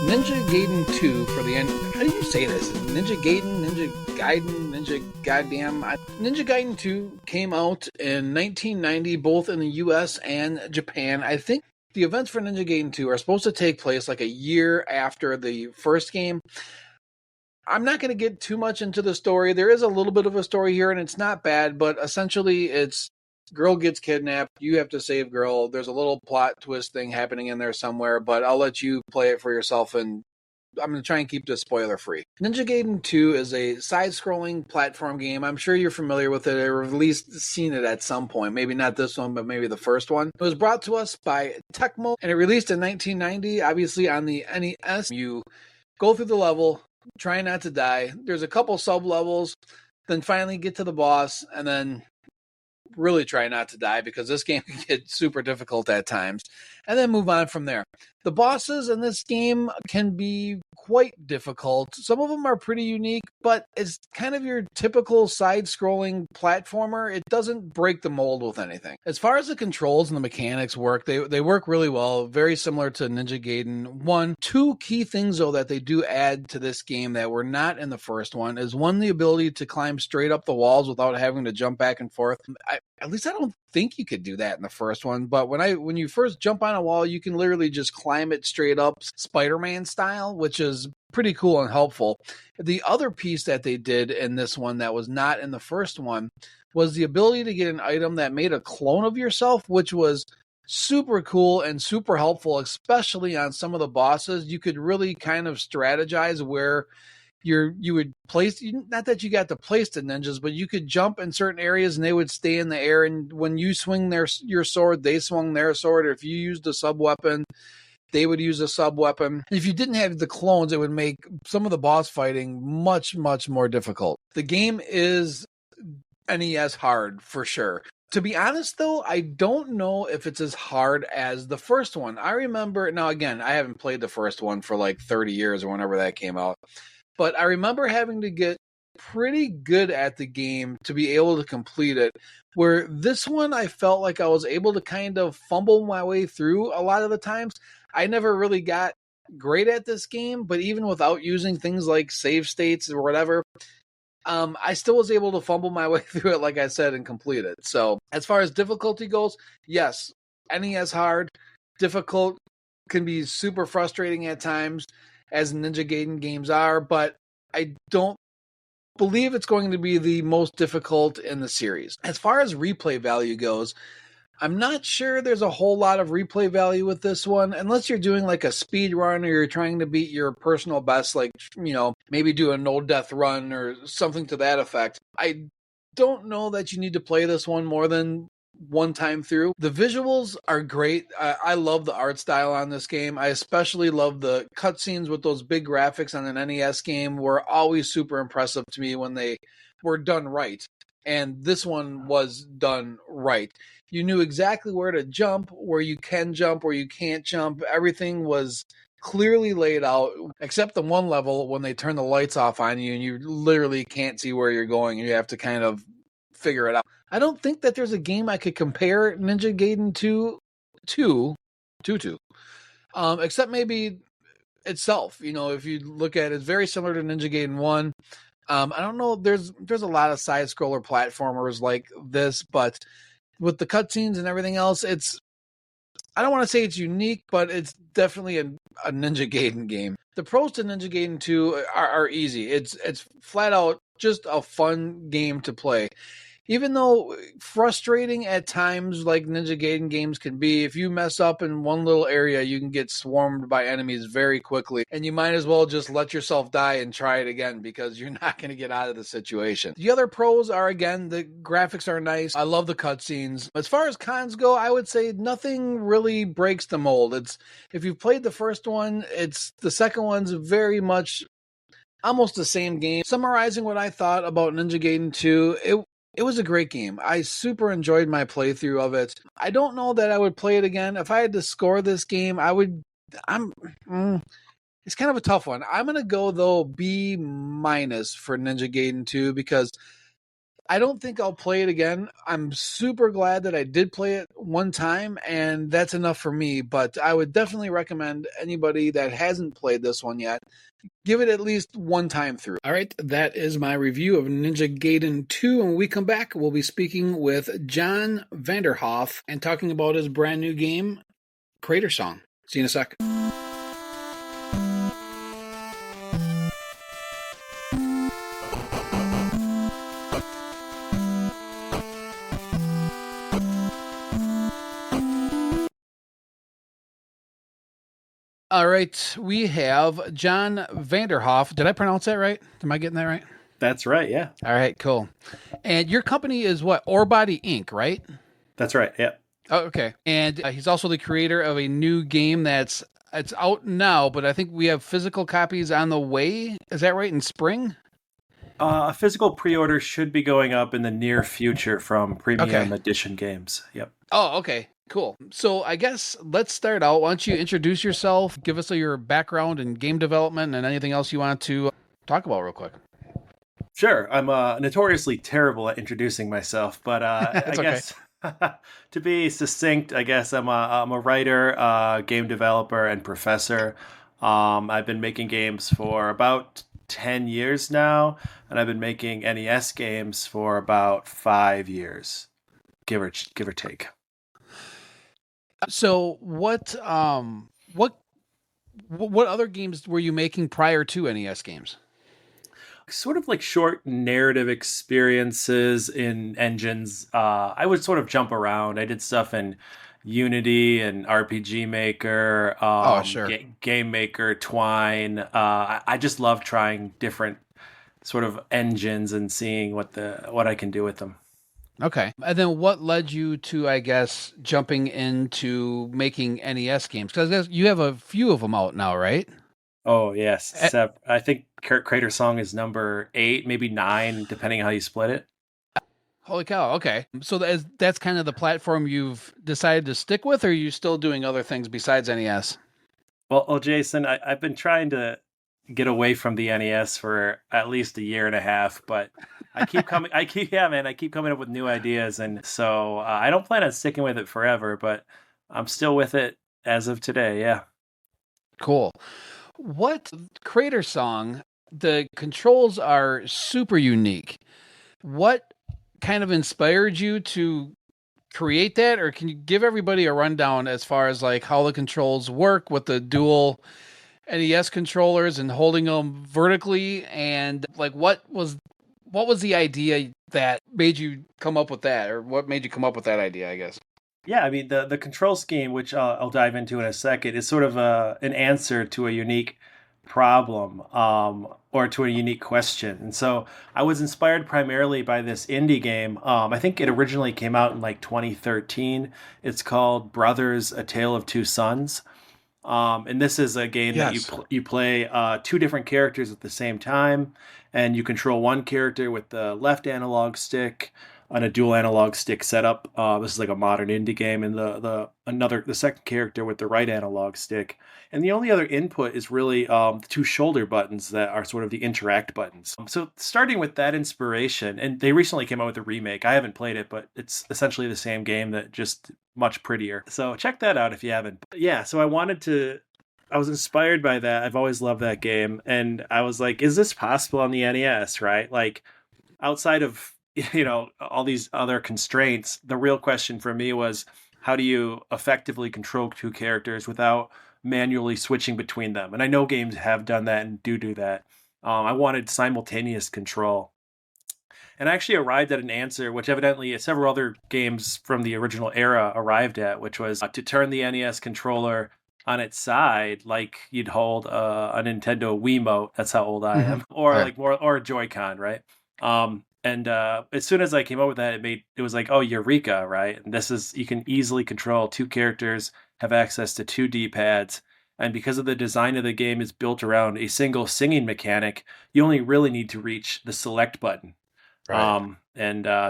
Ninja Gaiden 2 for the end. How do you say this? Ninja Gaiden, Ninja Gaiden, Ninja Goddamn. Ninja Gaiden 2 came out in 1990, both in the US and Japan. I think the events for Ninja Gaiden 2 are supposed to take place like a year after the first game. I'm not going to get too much into the story. There is a little bit of a story here, and it's not bad, but essentially it's girl gets kidnapped. You have to save girl. There's a little plot twist thing happening in there somewhere, but I'll let you play it for yourself, and I'm going to try and keep this spoiler free. Ninja Gaiden 2 is a side-scrolling platform game. I'm sure you're familiar with it, or at least seen it at some point. Maybe not this one, but maybe the first one. It was brought to us by Tecmo, and it released in 1990, obviously on the NES. You go through the level, try not to die. There's a couple sub-levels, then finally get to the boss, and then really try not to die, because this game can get super difficult at times, and then move on from there. The bosses in this game can be quite difficult. Some of them are pretty unique, but it's kind of your typical side-scrolling platformer. It doesn't break the mold with anything. As far as the controls and the mechanics work, they work really well, very similar to Ninja Gaiden 1. Two key things, though, that they do add to this game that were not in the first one is, one, the ability to climb straight up the walls without having to jump back and forth. At least I don't think you could do that in the first one, but when you first jump on a wall, you can literally just climb it straight up Spider-Man style, which is pretty cool and helpful. The other piece that they did in this one that was not in the first one was the ability to get an item that made a clone of yourself, which was super cool and super helpful, especially on some of the bosses. You could really kind of strategize where you would place, not that you got to place the ninjas, but you could jump in certain areas and they would stay in the air, and when you swing your sword, they swung their sword, or if you used a sub weapon, they would use a sub weapon. If you didn't have the clones, it would make some of the boss fighting much, much more difficult. The game is NES hard for sure. To be honest, though, I don't know if it's as hard as the first one. I remember, now again, I haven't played the first one for like 30 years or whenever that came out, but I remember having to get pretty good at the game to be able to complete it, where this one I felt like I was able to kind of fumble my way through a lot of the times. I never really got great at this game, but even without using things like save states or whatever, I still was able to fumble my way through it, like I said, and complete it. So as far as difficulty goes, yes, NES hard. Difficult can be super frustrating at times, as Ninja Gaiden games are, but I don't believe it's going to be the most difficult in the series. As far as replay value goes, I'm not sure there's a whole lot of replay value with this one, unless you're doing like a speed run or you're trying to beat your personal best, like, maybe do a no death run or something to that effect. I don't know that you need to play this one more than one time through. The visuals are great. I love the art style on this game. I especially love the cutscenes with those big graphics on an NES game. Were always super impressive to me when they were done right. And this one was done right. You knew exactly where to jump, where you can jump, where you can't jump. Everything was clearly laid out, except the one level when they turn the lights off on you and you literally can't see where you're going. You have to kind of figure it out. I don't think that there's a game I could compare Ninja Gaiden 2 to, except maybe itself. If you look at it, it's very similar to Ninja Gaiden 1. I don't know, there's a lot of side-scroller platformers like this, but with the cutscenes and everything else, I don't want to say it's unique, but it's definitely a Ninja Gaiden game. The pros to Ninja Gaiden 2 are easy. It's flat out just a fun game to play. Even though frustrating at times, like Ninja Gaiden games can be, if you mess up in one little area, you can get swarmed by enemies very quickly. And you might as well just let yourself die and try it again, because you're not going to get out of the situation. The other pros are, again, the graphics are nice. I love the cutscenes. As far as cons go, I would say nothing really breaks the mold. If you've played the first one, the second one's very much almost the same game. Summarizing what I thought about Ninja Gaiden 2, it was a great game. I super enjoyed my playthrough of it. I don't know that I would play it again. If I had to score this game, it's kind of a tough one. I'm going to go, though, B- for Ninja Gaiden 2, because I don't think I'll play it again. I'm super glad that I did play it one time, and that's enough for me. But I would definitely recommend anybody that hasn't played this one yet, give it at least one time through. All right, that is my review of Ninja Gaiden 2. And when we come back, we'll be speaking with John Vanderhoef and talking about his brand new game, Crater Song. See you in a sec. All right, we have John Vanderhoef. Did I pronounce that right? Am I getting that right? That's right, yeah. All right, cool. And your company is what? Orebody Inc., right? That's right, yeah. Oh, okay. And he's also the creator of a new game it's out now, but I think we have physical copies on the way. Is that right, in spring? A physical pre-order should be going up in the near future from Premium Edition Games. Yep. Oh, okay. Cool. So I guess let's start out. Why don't you introduce yourself, give us your background in game development and anything else you want to talk about real quick. Sure. I'm notoriously terrible at introducing myself, but I guess to be succinct, I guess I'm a writer, game developer, and professor. I've been making games for about 10 years now, and I've been making NES games for about 5 years, give or take. So what other games were you making prior to NES games? Sort of like short narrative experiences in engines. I would sort of jump around. I did stuff in Unity and RPG Maker, Sure. Game Maker, Twine. I just love trying different sort of engines and seeing what I can do with them. Okay. And then what led you to, I guess, jumping into making NES games? Because you have a few of them out now, right? Oh, yes. I think Crater Song is number 8, maybe 9, depending how you split it. Holy cow. Okay. So that's kind of the platform you've decided to stick with, or are you still doing other things besides NES? Well, Jason, I've been trying to get away from the NES for at least a year and a half, but I keep coming up with new ideas, and so I don't plan on sticking with it forever, but I'm still with it as of today. Yeah. Cool. What Crater Song, the controls are super unique. What kind of inspired you to create that, or can you give everybody a rundown as far as like how the controls work with the dual NES controllers and holding them vertically, and like what was the idea that made you come up with that, or what made you come up with that idea, I guess? Yeah, I mean the control scheme, which I'll dive into in a second, is sort of an answer to a unique problem, or to a unique question. And so I was inspired primarily by this indie game. I think it originally came out in like 2013. It's called Brothers: A Tale of Two Sons. And this is a game that you play 2 different characters at the same time, and you control one character with the left analog stick on a dual analog stick setup. This is like a modern indie game, and the second character with the right analog stick. And the only other input is really the 2 shoulder buttons that are sort of the interact buttons. So starting with that inspiration, and they recently came out with a remake. I haven't played it, but it's essentially the same game that just much prettier. So check that out if you haven't. But yeah, so I was inspired by that. I've always loved that game. And I was like, is this possible on the NES, right? Like outside of all these other constraints, the real question for me was, how do you effectively control 2 characters without manually switching between them? And I know games have done that and do that. I wanted simultaneous control. And I actually arrived at an answer, which evidently several other games from the original era arrived at, which was to turn the NES controller on its side, like you'd hold a Nintendo Wiimote. That's how old I am, or Right. or a Joy-Con, right? And as soon as I came up with that, it was like, oh, Eureka, right? And you can easily control 2 characters, have access to 2 D-pads, and because of the design of the game is built around a single singing mechanic, you only really need to reach the select button. Right.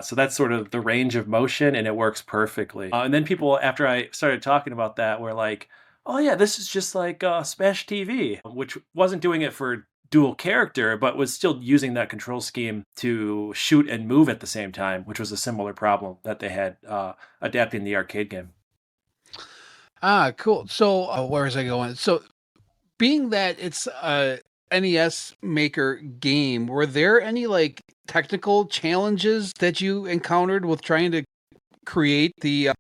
So that's sort of the range of motion, and it works perfectly. And then people, after I started talking about that, were like, oh yeah, this is just like Smash TV, which wasn't doing it for dual character, but was still using that control scheme to shoot and move at the same time, which was a similar problem that they had adapting the arcade game. Cool. So where was I going? So being that it's a NES maker game, were there any like technical challenges that you encountered with trying to create the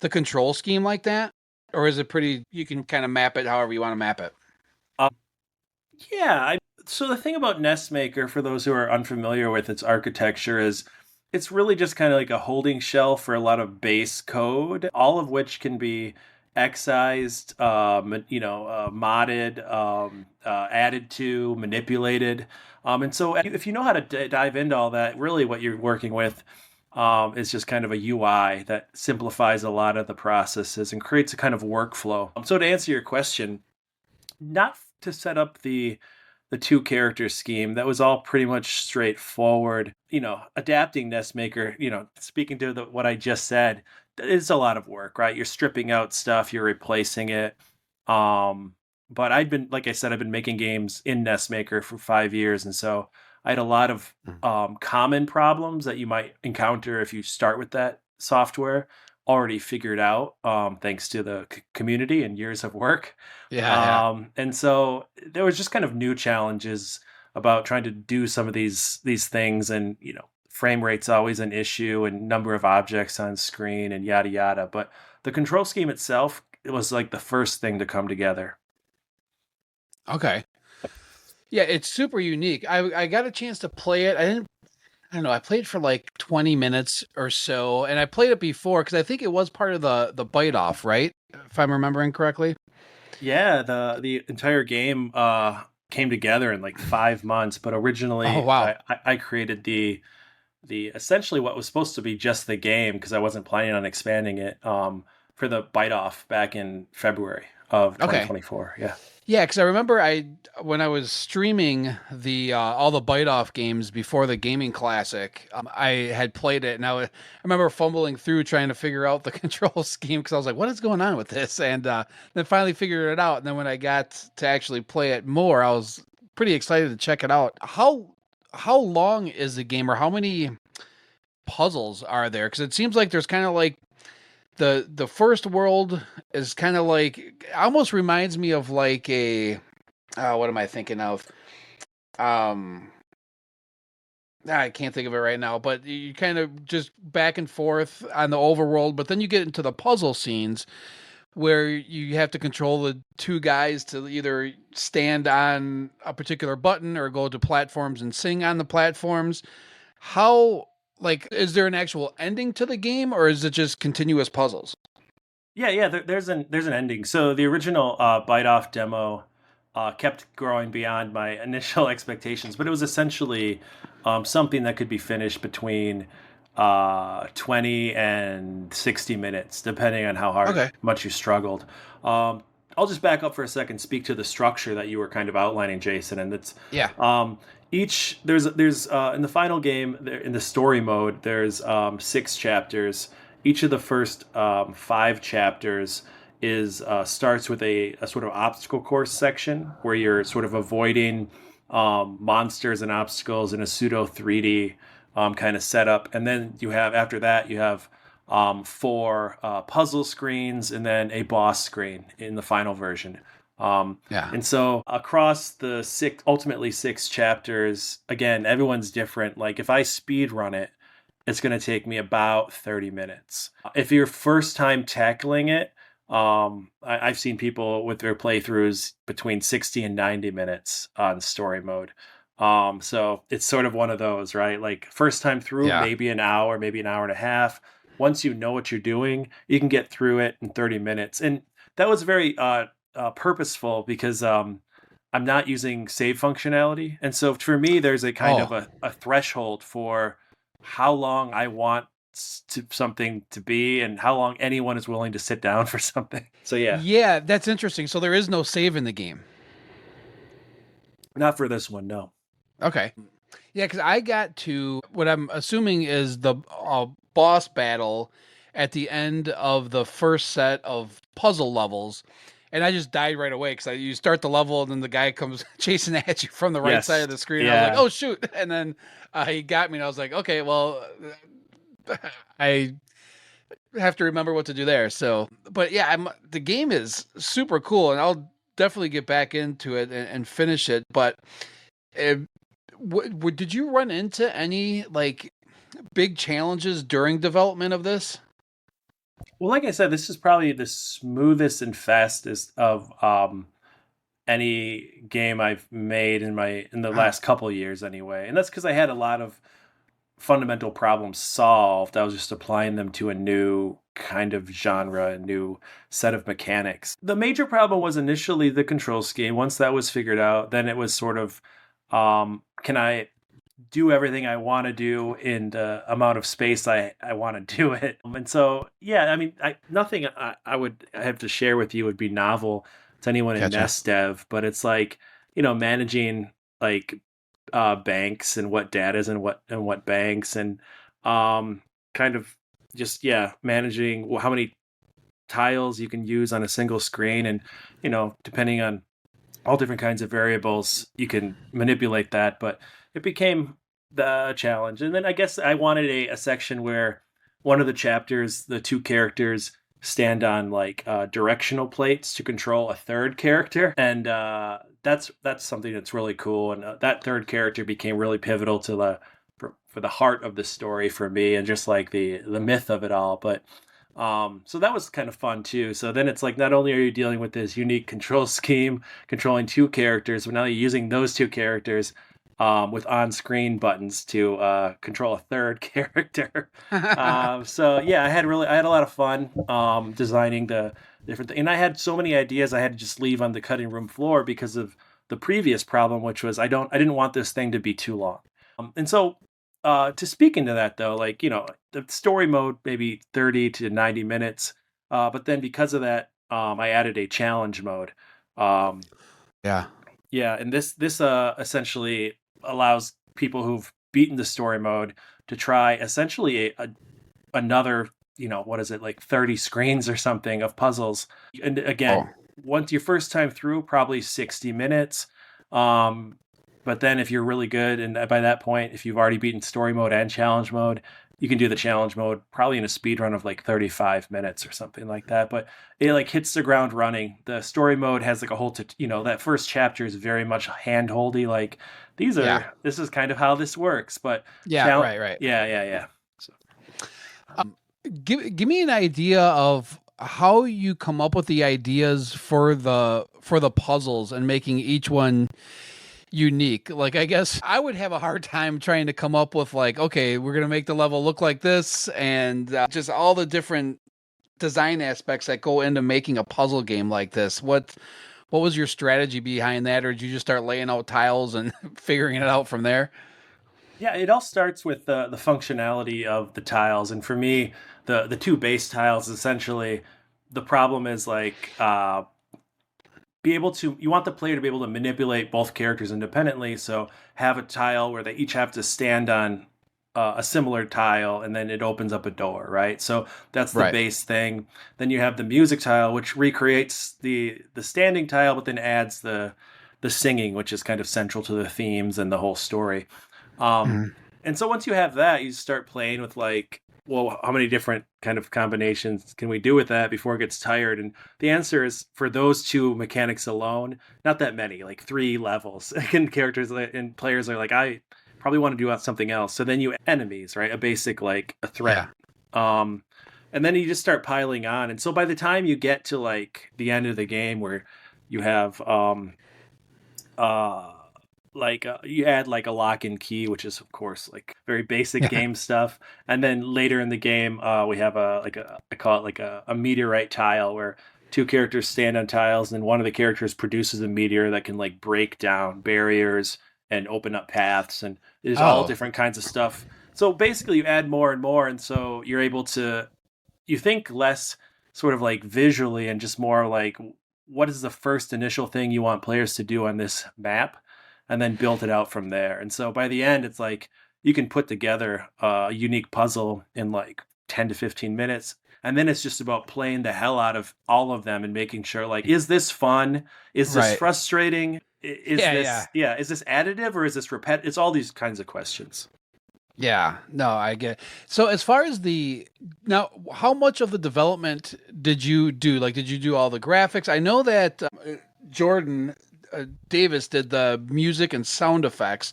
control scheme like that? Or is it pretty, you can kind of map it however you want to map it? Yeah. So the thing about NES Maker, for those who are unfamiliar with its architecture, is it's really just kind of like a holding shelf for a lot of base code, all of which can be excised, modded, added to, manipulated. And so if you know how to dive into all that, really what you're working with is just kind of a UI that simplifies a lot of the processes and creates a kind of workflow. So to answer your question, not to set up the the 2-character scheme. That was all pretty much straightforward. Adapting Nestmaker, speaking to what I just said, it's a lot of work, right? You're stripping out stuff, you're replacing it. But like I said, I've been making games in Nestmaker for 5 years. And so I had a lot of common problems that you might encounter if you start with that software already figured out, thanks to the community and years of work. And so there was just kind of new challenges about trying to do some of these things, and frame rate's always an issue, and number of objects on screen, and yada yada. But the control scheme itself, it was like the first thing to come together. Okay. Yeah, it's super unique. I got a chance to play it. I don't know. I played for like 20 minutes or so, and I played it before because I think it was part of the bite off, right? If I'm remembering correctly. Yeah, the entire game came together in like 5 months, but originally I created the essentially what was supposed to be just the game, because I wasn't planning on expanding it, for the bite off back in February of 2024. Okay. Yeah, because I remember when I was streaming the all the bite off games before the gaming classic, I had played it, and I remember fumbling through trying to figure out the control scheme, because I was like, what is going on with this? And then finally figured it out. And then when I got to actually play it more, I was pretty excited to check it out. How long is the game, or how many puzzles are there? Because it seems like there's kind of like the first world is kind of like, almost reminds me of like a what am I thinking of? I can't think of it right now, but you kind of just back and forth on the overworld, but then you get into the puzzle scenes where you have to control the two guys to either stand on a particular button or go to platforms and sing on the platforms. How, like, is there an actual ending to the game, or is it just continuous puzzles? Yeah. There's an ending. So the original bite off demo kept growing beyond my initial expectations, but it was essentially something that could be finished between 20 and 60 minutes, depending on how much you struggled. I'll just back up for a second, speak to the structure that you were kind of outlining, Jason, and it's there's in the final game, in the story mode, there's 6 chapters. Each of the first 5 chapters is starts with a sort of obstacle course section where you're sort of avoiding monsters and obstacles in a pseudo 3D kind of setup, and then after that you have 4 puzzle screens, and then a boss screen in the final version. And so across the ultimately 6 chapters, again, everyone's different. Like if I speed run it, it's going to take me about 30 minutes. If you're first time tackling it, I've seen people with their playthroughs between 60 and 90 minutes on story mode. So it's sort of one of those, right? Like first time through, maybe an hour and a half. Once you know what you're doing, you can get through it in 30 minutes. And that was very purposeful, because I'm not using save functionality. And so for me, there's a kind of a threshold for how long I want something to be, and how long anyone is willing to sit down for something. So yeah, that's interesting. So there is no save in the game. Not for this one, no. Okay. Yeah, because I got to what I'm assuming is the boss battle at the end of the first set of puzzle levels, and I just died right away because you start the level and then the guy comes chasing at you from the right side of the screen. Yeah. I was like, oh shoot. And then he got me, and I was like, okay, well, I have to remember what to do there. So, but yeah, the game is super cool, and I'll definitely get back into it and finish it. But did you run into any like big challenges during development of this? Well, like I said, this is probably the smoothest and fastest of any game I've made in the last couple of years anyway. And that's because I had a lot of fundamental problems solved. I was just applying them to a new kind of genre, a new set of mechanics. The major problem was initially the control scheme. Once that was figured out, then it was sort of, can I do everything I want to do in the amount of space I want to do it? And so, yeah, I mean, nothing I would have to share with you would be novel to anyone in Nest Dev, but it's like, managing like banks and what data is and what banks, and kind of just managing how many tiles you can use on a single screen, and depending on all different kinds of variables, you can manipulate that. But it became the challenge. And then I guess I wanted a section where one of the chapters, the two characters stand on like directional plates to control a third character. And that's something that's really cool. And that third character became really pivotal to for the heart of the story for me, and just like the myth of it all. But so that was kind of fun too. So then it's like, not only are you dealing with this unique control scheme, controlling two characters, but now you're using those two characters with on-screen buttons to control a third character. So yeah, I had a lot of fun designing the different things. And I had so many ideas I had to just leave on the cutting room floor because of the previous problem, which was I didn't want this thing to be too long. And so to speak into that though, like, the story mode, maybe 30 to 90 minutes. But then because of that, I added a challenge mode. Yeah. And this essentially allows people who've beaten the story mode to try essentially another, what is it, like 30 screens or something of puzzles. And again, once your first time through, probably 60 minutes. But then if you're really good, and by that point, if you've already beaten story mode and challenge mode, you can do the challenge mode probably in a speed run of like 35 minutes or something like that. But it like hits the ground running. The story mode has like a whole, that first chapter is very much hand-holdy. Like this is kind of how this works. But right. Yeah. So, give me an idea of how you come up with the ideas for the puzzles and making each one unique. Like, I guess I would have a hard time trying to come up with like, okay, we're going to make the level look like this, and just all the different design aspects that go into making a puzzle game like this. What was your strategy behind that? Or did you just start laying out tiles and figuring it out from there? Yeah, it all starts with the functionality of the tiles. And for me, the two base tiles, essentially, the problem is like, you want the player to be able to manipulate both characters independently. So have a tile where they each have to stand on a similar tile, and then it opens up a door, right? So that's the base thing. Then you have the music tile, which recreates the standing tile, but then adds the singing, which is kind of central to the themes and the whole story. And so once you have that, you start playing with like, well, how many different kind of combinations can we do with that before it gets tired? And the answer is, for those two mechanics alone, not that many, like 3 levels. And characters and players are like, I probably want to do something else. So then you enemies, right? A basic, like a threat. Yeah. And then you just start piling on. And so by the time you get to like the end of the game, where you have you add like a lock and key, which is of course like very basic game stuff. And then later in the game, we have I call it like a meteorite tile, where 2 characters stand on tiles, and one of the characters produces a meteor that can like break down barriers and open up paths, and there's all different kinds of stuff. So basically you add more and more, and so you're able to, you think less sort of like visually and just more like, what is the first initial thing you want players to do on this map, and then build it out from there. And so by the end, it's like you can put together a unique puzzle in like 10 to 15 minutes. And then it's just about playing the hell out of all of them and making sure, like, is this fun? Is this frustrating? Is this additive, or is this repetitive? It's all these kinds of questions. Yeah, no, I get it. So as far as now, how much of the development did you do? Like, did you do all the graphics? I know that Jordan Davis did the music and sound effects,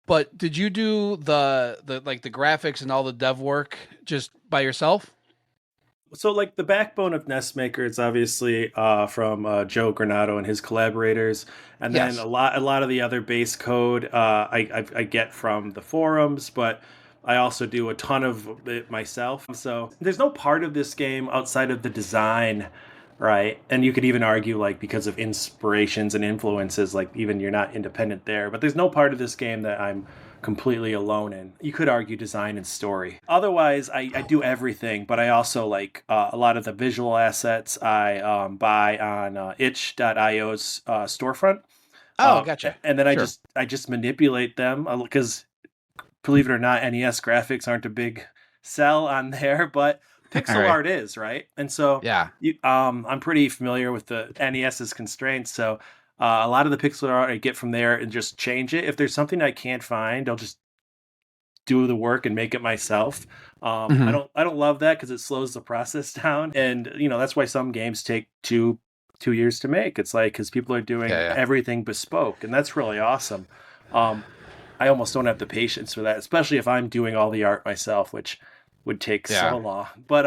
but did you do the graphics and all the dev work just by yourself? So like the backbone of Nestmaker, it's obviously from Joe Granato and his collaborators, and then a lot of the other base code I get from the forums, but I also do a ton of it myself. So there's no part of this game outside of the design, right? And you could even argue, like, because of inspirations and influences, like even you're not independent there, but there's no part of this game that I'm completely alone in. You could argue design and story. Otherwise, I do everything, but I also like a lot of the visual assets I buy on itch.io's storefront. Oh, gotcha. And then I just manipulate them because, believe it or not, NES graphics aren't a big sell on there, but pixel art is, right? And so I'm pretty familiar with the NES's constraints. So a lot of the pixel art I get from there and just change it. If there's something I can't find, I'll just do the work and make it myself. I don't love that because it slows the process down, and that's why some games take two years to make. It's like because people are doing everything bespoke, and that's really awesome. I almost don't have the patience for that, especially if I'm doing all the art myself, which would take so long. But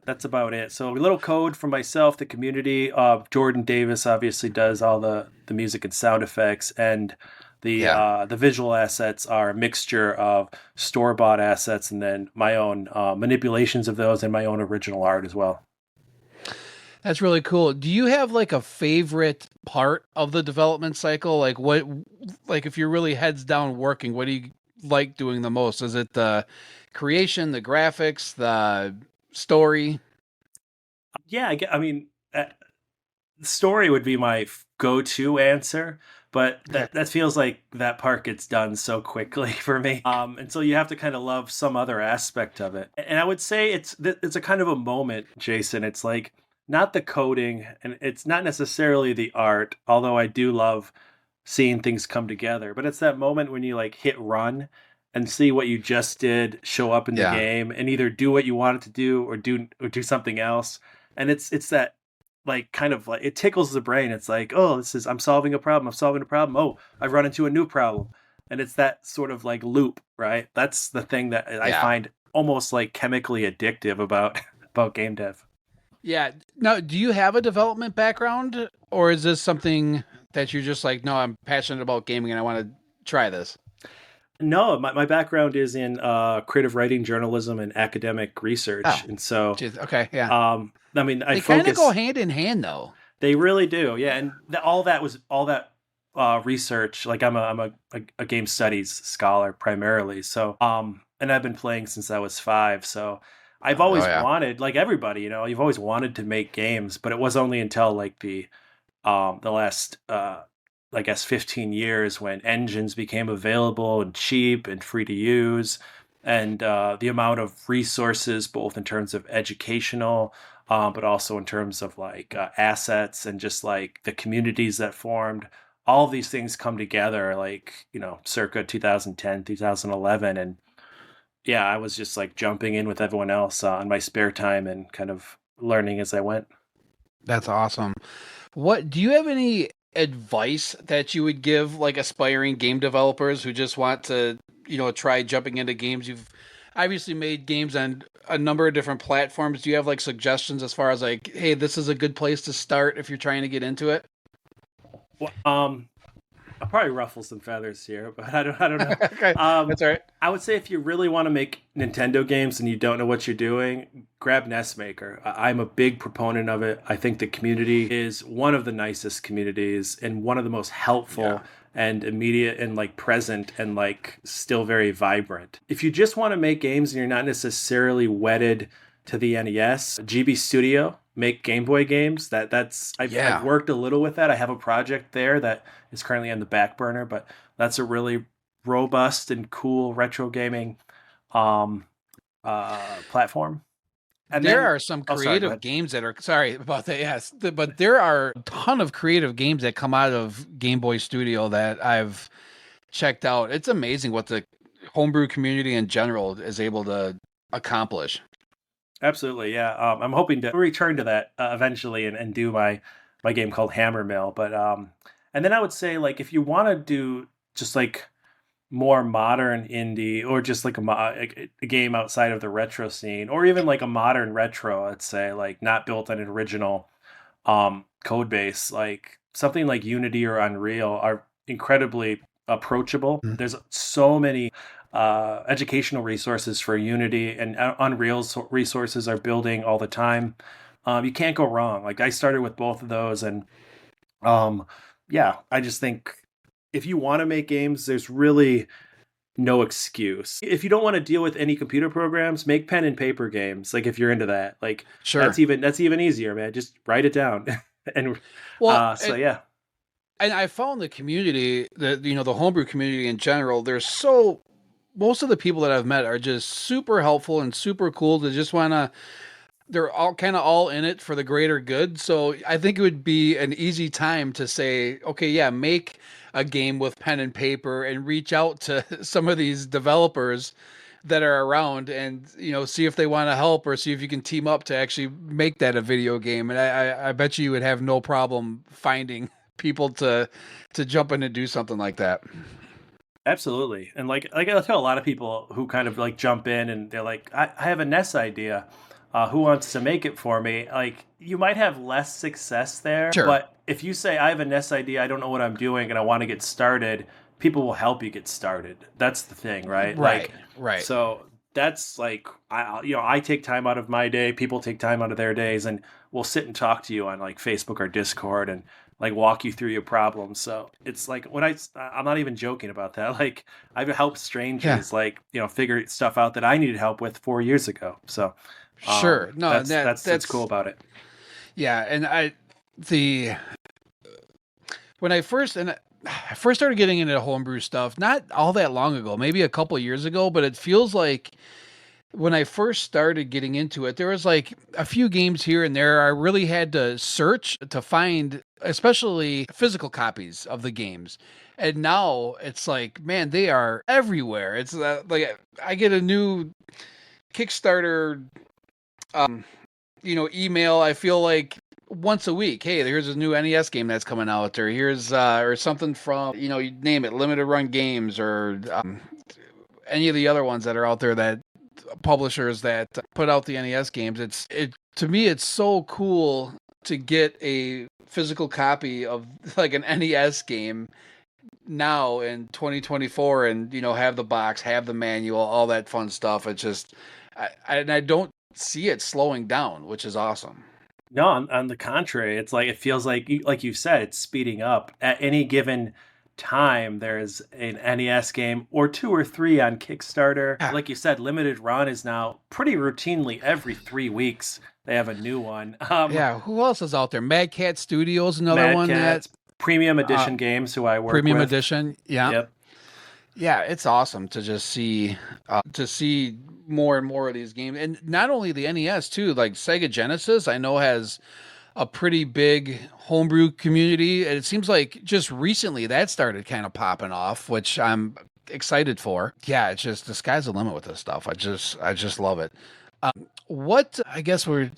that's about it. So a little code for myself, the community. Jordan Davis obviously does all the music and sound effects, and the visual assets are a mixture of store-bought assets and then my own manipulations of those and my own original art as well. That's really cool. Do you have like a favorite part of the development cycle? Like if you're really heads down working, what do you like doing the most? Is it the creation, the graphics, the story? Yeah, I mean, the story would be my go-to answer, but that feels like that part gets done so quickly for me. And so you have to kind of love some other aspect of it. And I would say it's a kind of a moment, Jason. It's like not the coding, and it's not necessarily the art, although I do love seeing things come together. But it's that moment when you like hit run and see what you just did show up in the game, and either do what you wanted to do or do something else. And it's that like kind of like it tickles the brain. It's like, oh, I'm solving a problem. Oh, I've run into a new problem. And it's that sort of like loop, right? That's the thing that I find almost like chemically addictive about game dev. Yeah. Now, do you have a development background, or is this something that you're just like, no, I'm passionate about gaming and I want to try this? No, my background is in creative writing, journalism, and academic research, and so okay, yeah. I mean, they kind of go hand in hand, though. They really do, yeah. And all that research. Like I'm a game studies scholar primarily, so and I've been playing since I was 5. So I've always wanted, like everybody, you've always wanted to make games, but it was only until like the last I guess 15 years when engines became available and cheap and free to use, and the amount of resources, both in terms of educational, but also in terms of like assets and just like the communities that formed, all of these things come together like, circa 2010, 2011. And yeah, I was just like jumping in with everyone else on my spare time and kind of learning as I went. That's awesome. What do you have any advice that you would give like aspiring game developers who just want to, try jumping into games? You've obviously made games on a number of different platforms. Do you have like suggestions as far as like, hey, this is a good place to start if you're trying to get into it? Well, I'll probably ruffle some feathers here, but I don't know. Okay, that's all right. I would say if you really want to make Nintendo games and you don't know what you're doing, grab NESmaker. I'm a big proponent of it. I think the community is one of the nicest communities and one of the most helpful and immediate and like present and like still very vibrant. If you just want to make games and you're not necessarily wedded to the NES, GB Studio make Game Boy games. I've worked a little with that. I have a project there that is currently on the back burner, but that's a really robust and cool retro gaming platform. And there are some creative games that are, sorry about that, yes, but there are a ton of creative games that come out of Game Boy Studio that I've checked out. It's amazing what the homebrew community in general is able to accomplish. Absolutely, yeah. I'm hoping to return to that eventually and do my game called Hammer Mill. But and then I would say, like, if you want to do just like more modern indie or just like a game outside of the retro scene, or even like a modern retro, let's say, like not built on an original code base, like something like Unity or Unreal are incredibly approachable. Mm-hmm. There's so many educational resources for Unity, and Unreal's resources are building all the time. You can't go wrong. Like I started with both of those, and I just think if you want to make games, there's really no excuse. If you don't want to deal with any computer programs, make pen and paper games. Like if you're into that, like sure, that's even easier, man. Just write it down. And well, yeah. And I found the community, the homebrew community in general, most of the people that I've met are just super helpful and super cool to just they're all kind of all in it for the greater good. So I think it would be an easy time to say, okay, yeah, make a game with pen and paper and reach out to some of these developers that are around and, see if they want to help or see if you can team up to actually make that a video game. And I bet you would have no problem finding people to jump in and do something like that. Absolutely. And like I tell a lot of people who kind of like jump in and they're like, I have a NES idea. Who wants to make it for me? Like, you might have less success there, Sure. But if you say, I have a NES idea, I don't know what I'm doing, and I want to get started, people will help you get started. That's the thing, right? Right. So that's like, I take time out of my day, people take time out of their days, and we'll sit and talk to you on like Facebook or Discord and like walk you through your problems. So it's like when I'm not even joking about that. Like, I've helped strangers, figure stuff out that I needed help with 4 years ago. So sure. No, that's cool about it. Yeah. And when I first started getting into homebrew stuff, not all that long ago, maybe a couple of years ago, but it feels like when I first started getting into it, there was like a few games here and there. I really had to search to find, especially physical copies of the games. And now it's like, man, they are everywhere. It's like I get a new Kickstarter, email. I feel like once a week. Hey, here's a new NES game that's coming out, or here's or something from you name it, limited run games, or any of the other ones that are out there that publishers that put out the NES games. To me, it's so cool to get a physical copy of like an NES game now in 2024 and have the box, have the manual, all that fun stuff. It's just I don't see it slowing down, which is awesome. No, on the contrary, it's like it feels like you said, it's speeding up. At any given time, there's an NES game or 2 or 3 on Kickstarter. Yeah. Like you said, limited run is now pretty routinely every 3 weeks they have a new one. Yeah, who else is out there? Mad Cat Studios, another one that's Premium Edition Games, who I work Premium with. Edition, yeah. Yep. Yeah, it's awesome to just see more and more of these games, and not only the NES too. Like Sega Genesis, I know has a pretty big homebrew community, and it seems like just recently that started kind of popping off, which I'm excited for. Yeah, it's just the sky's the limit with this stuff. I just love it. What I guess we're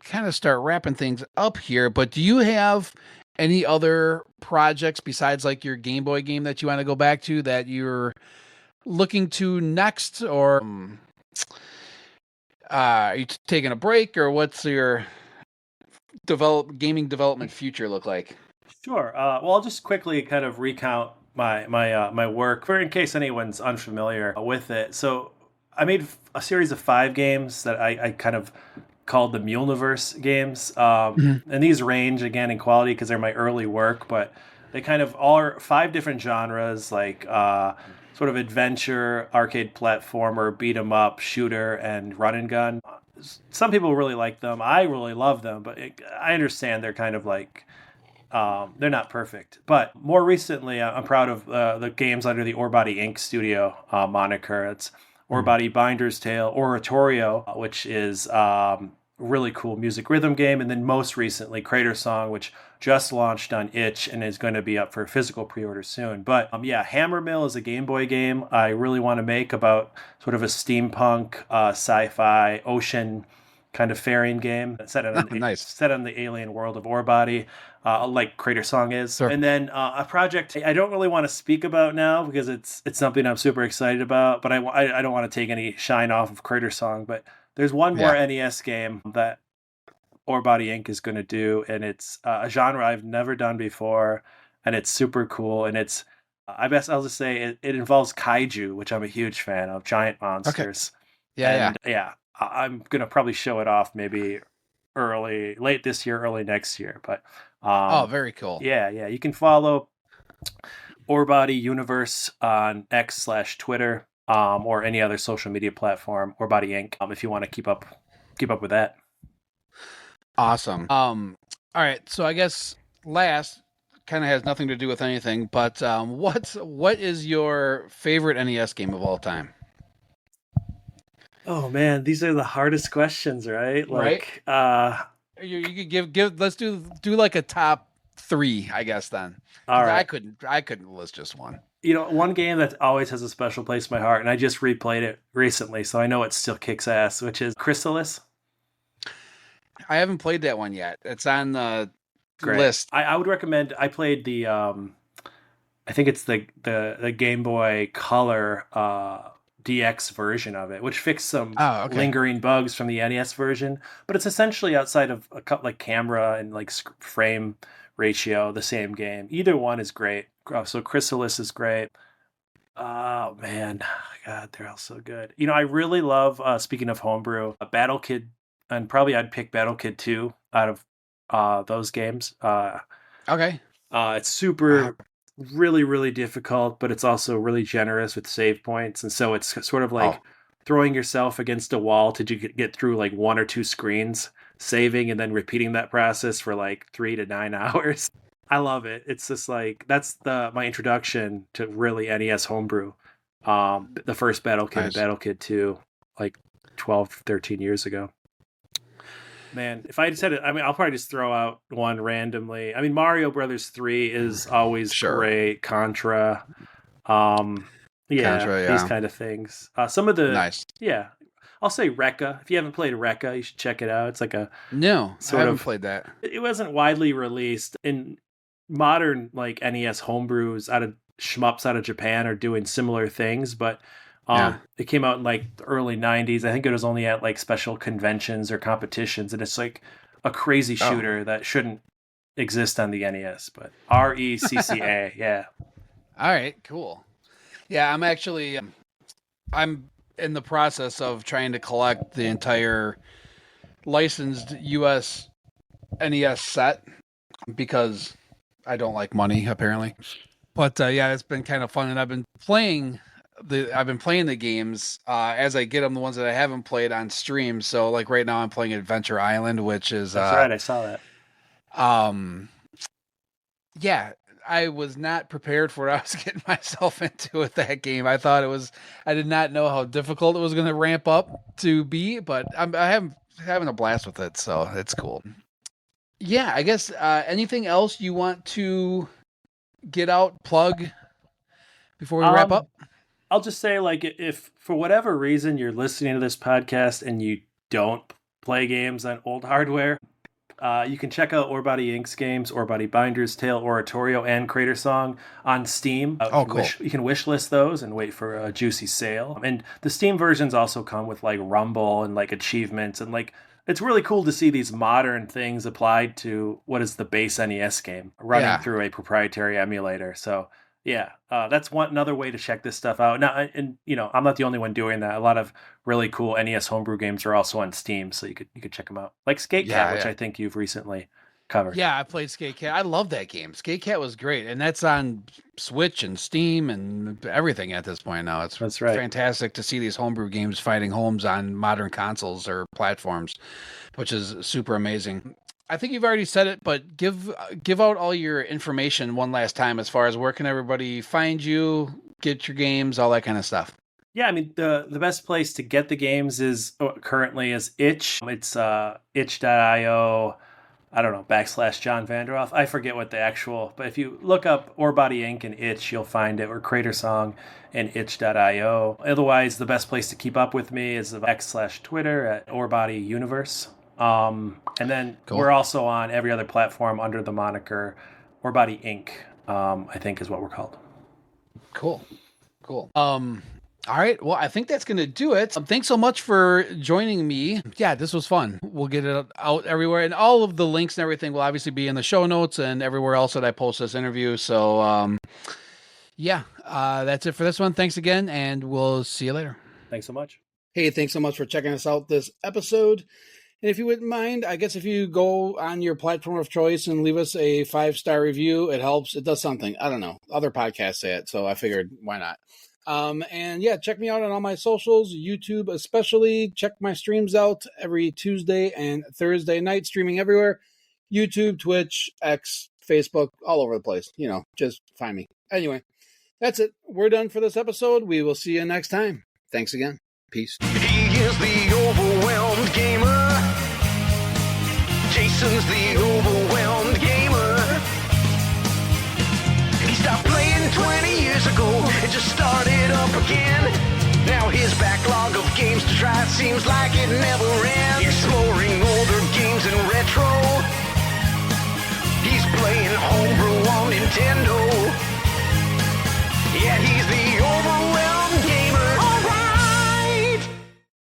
kind of start wrapping things up here, but do you have any other projects besides like your Game Boy game that you want to go back to that you're looking to next, or are you taking a break, or what's your gaming development future look like? Sure. Well, I'll just quickly kind of recount my work for in case anyone's unfamiliar with it. So I made a series of 5 games that I kind of called the Muleniverse games. And these range again in quality because they're my early work, but they kind of are 5 different genres, like sort of adventure, arcade platformer, beat 'em up, shooter, and run and gun. Some people really like them. I really love them, but I understand they're kind of like they're not perfect. But more recently, I'm proud of the games under the Orebody Inc. studio moniker. It's Orebody Binder's Tale, Oratorio, which is really cool music rhythm game, and then most recently Crater Song, which just launched on itch and is going to be up for physical pre-order soon. But Hammer Mill is a Game Boy game I really want to make about sort of a steampunk sci-fi ocean kind of faring game set on the alien world of Orebody, like Crater Song is. Sure. And then a project I don't really want to speak about now because it's something I'm super excited about, but I don't want to take any shine off of Crater Song. But there's one more NES game that Orebody Inc. is going to do, and it's a genre I've never done before, and it's super cool, and it's I'll just say it involves kaiju, which I'm a huge fan of, giant monsters. Okay. I'm going to probably show it off maybe late this year, early next year. But very cool. Yeah. You can follow Orebody Universe on X/Twitter or any other social media platform, Orebody Inc. If you want to keep up with that. Awesome. All right, so I guess last kind of has nothing to do with anything, but what is your favorite NES game of all time? Oh man, these are the hardest questions, right? Right. Like, You could give. Let's do like a top 3, I guess then, all because right. I couldn't list just one. One game that always has a special place in my heart, and I just replayed it recently, so I know it still kicks ass, which is Chrysalis. I haven't played that one yet. It's on the Great. list. I would recommend. I played the I think it's the Game Boy Color DX version of it, which fixed some lingering bugs from the NES version. But it's essentially outside of a couple like camera and like frame ratio, the same game. Either one is great. So Chrysalis is great. Oh man, God, they're all so good. I really love. Speaking of homebrew, Battle Kid, and probably I'd pick Battle Kid 2 out of those games. Okay. It's super, really, really difficult, but it's also really generous with save points. And so it's sort of like throwing yourself against a wall to get through like 1 or 2 screens, saving and then repeating that process for like 3 to 9 hours. I love it. It's just like, that's my introduction to really NES homebrew. The first Battle Kid and Battle Kid 2, like 12, 13 years ago. Man, if I just had it, I mean, I'll probably just throw out one randomly. I mean, Mario Brothers 3 is always great. Contra. Contra, these kind of things. Some of the I'll say Rekka. If you haven't played Rekka, you should check it out. It's like I haven't played that. It wasn't widely released. In modern like NES homebrews out of shmups out of Japan are doing similar things, but it came out in like the early 90s. I think it was only at like special conventions or competitions, and it's like a crazy shooter that shouldn't exist on the NES, but RECCA, yeah. All right, cool. Yeah, I'm actually I'm in the process of trying to collect the entire licensed US NES set because I don't like money apparently. But it's been kind of fun, and I've been playing the games as I get them, the ones that I haven't played on stream. So like right now I'm playing Adventure Island, which is that's right, I saw that. I was not prepared for what I was getting myself into with that game. I did not know how difficult it was going to ramp up to be, but I'm having a blast with it, so it's cool. Yeah, I guess anything else you want to get out, plug before we wrap up? I'll just say, like, if for whatever reason you're listening to this podcast and you don't play games on old hardware, you can check out Orebody Inc.'s games, Orebody Binder's Tale, Oratorio, and Crater Song on Steam. Cool. You can wish list those and wait for a juicy sale. And the Steam versions also come with like Rumble and like achievements, and like it's really cool to see these modern things applied to what is the base NES game running through a proprietary emulator. So that's another way to check this stuff out. Now, and I'm not the only one doing that. A lot of really cool NES homebrew games are also on Steam, so you could check them out. Like Skate Cat, which I think you've recently covered. Yeah, I played Skate Cat. I love that game. Skate Cat was great, and that's on Switch and Steam and everything at this point now. That's right. Fantastic to see these homebrew games finding homes on modern consoles or platforms, which is super amazing. I think you've already said it, but give out all your information one last time as far as where can everybody find you, get your games, all that kind of stuff. Yeah, I mean, the best place to get the games is currently is itch. It's itch.io, I don't know, / John Vanderhoef. I forget what the actual, but if you look up Orebody Inc. and itch, you'll find it, or Crater Song and itch.io. Otherwise, the best place to keep up with me is X/Twitter at Orebody Universe. And then we're also on every other platform under the moniker Orebody Inc. I think is what we're called. Cool. All right. Well, I think that's going to do it. Thanks so much for joining me. Yeah, this was fun. We'll get it out everywhere, and all of the links and everything will obviously be in the show notes and everywhere else that I post this interview. So, that's it for this one. Thanks again, and we'll see you later. Thanks so much. Hey, thanks so much for checking us out this episode. And if you wouldn't mind, I guess if you go on your platform of choice and leave us a 5-star review, it helps. It does something. I don't know. Other podcasts say it, so I figured, why not? Check me out on all my socials, YouTube especially. Check my streams out every Tuesday and Thursday night, streaming everywhere. YouTube, Twitch, X, Facebook, all over the place. Just find me. Anyway, that's it. We're done for this episode. We will see you next time. Thanks again. Peace. He is the overwhelmed gamer. Jason's the overwhelmed gamer. He stopped playing 20 years ago and just started up again. Now his backlog of games to try seems like it never ends. Exploring older games and retro. He's playing homebrew on Nintendo. Yeah, he's the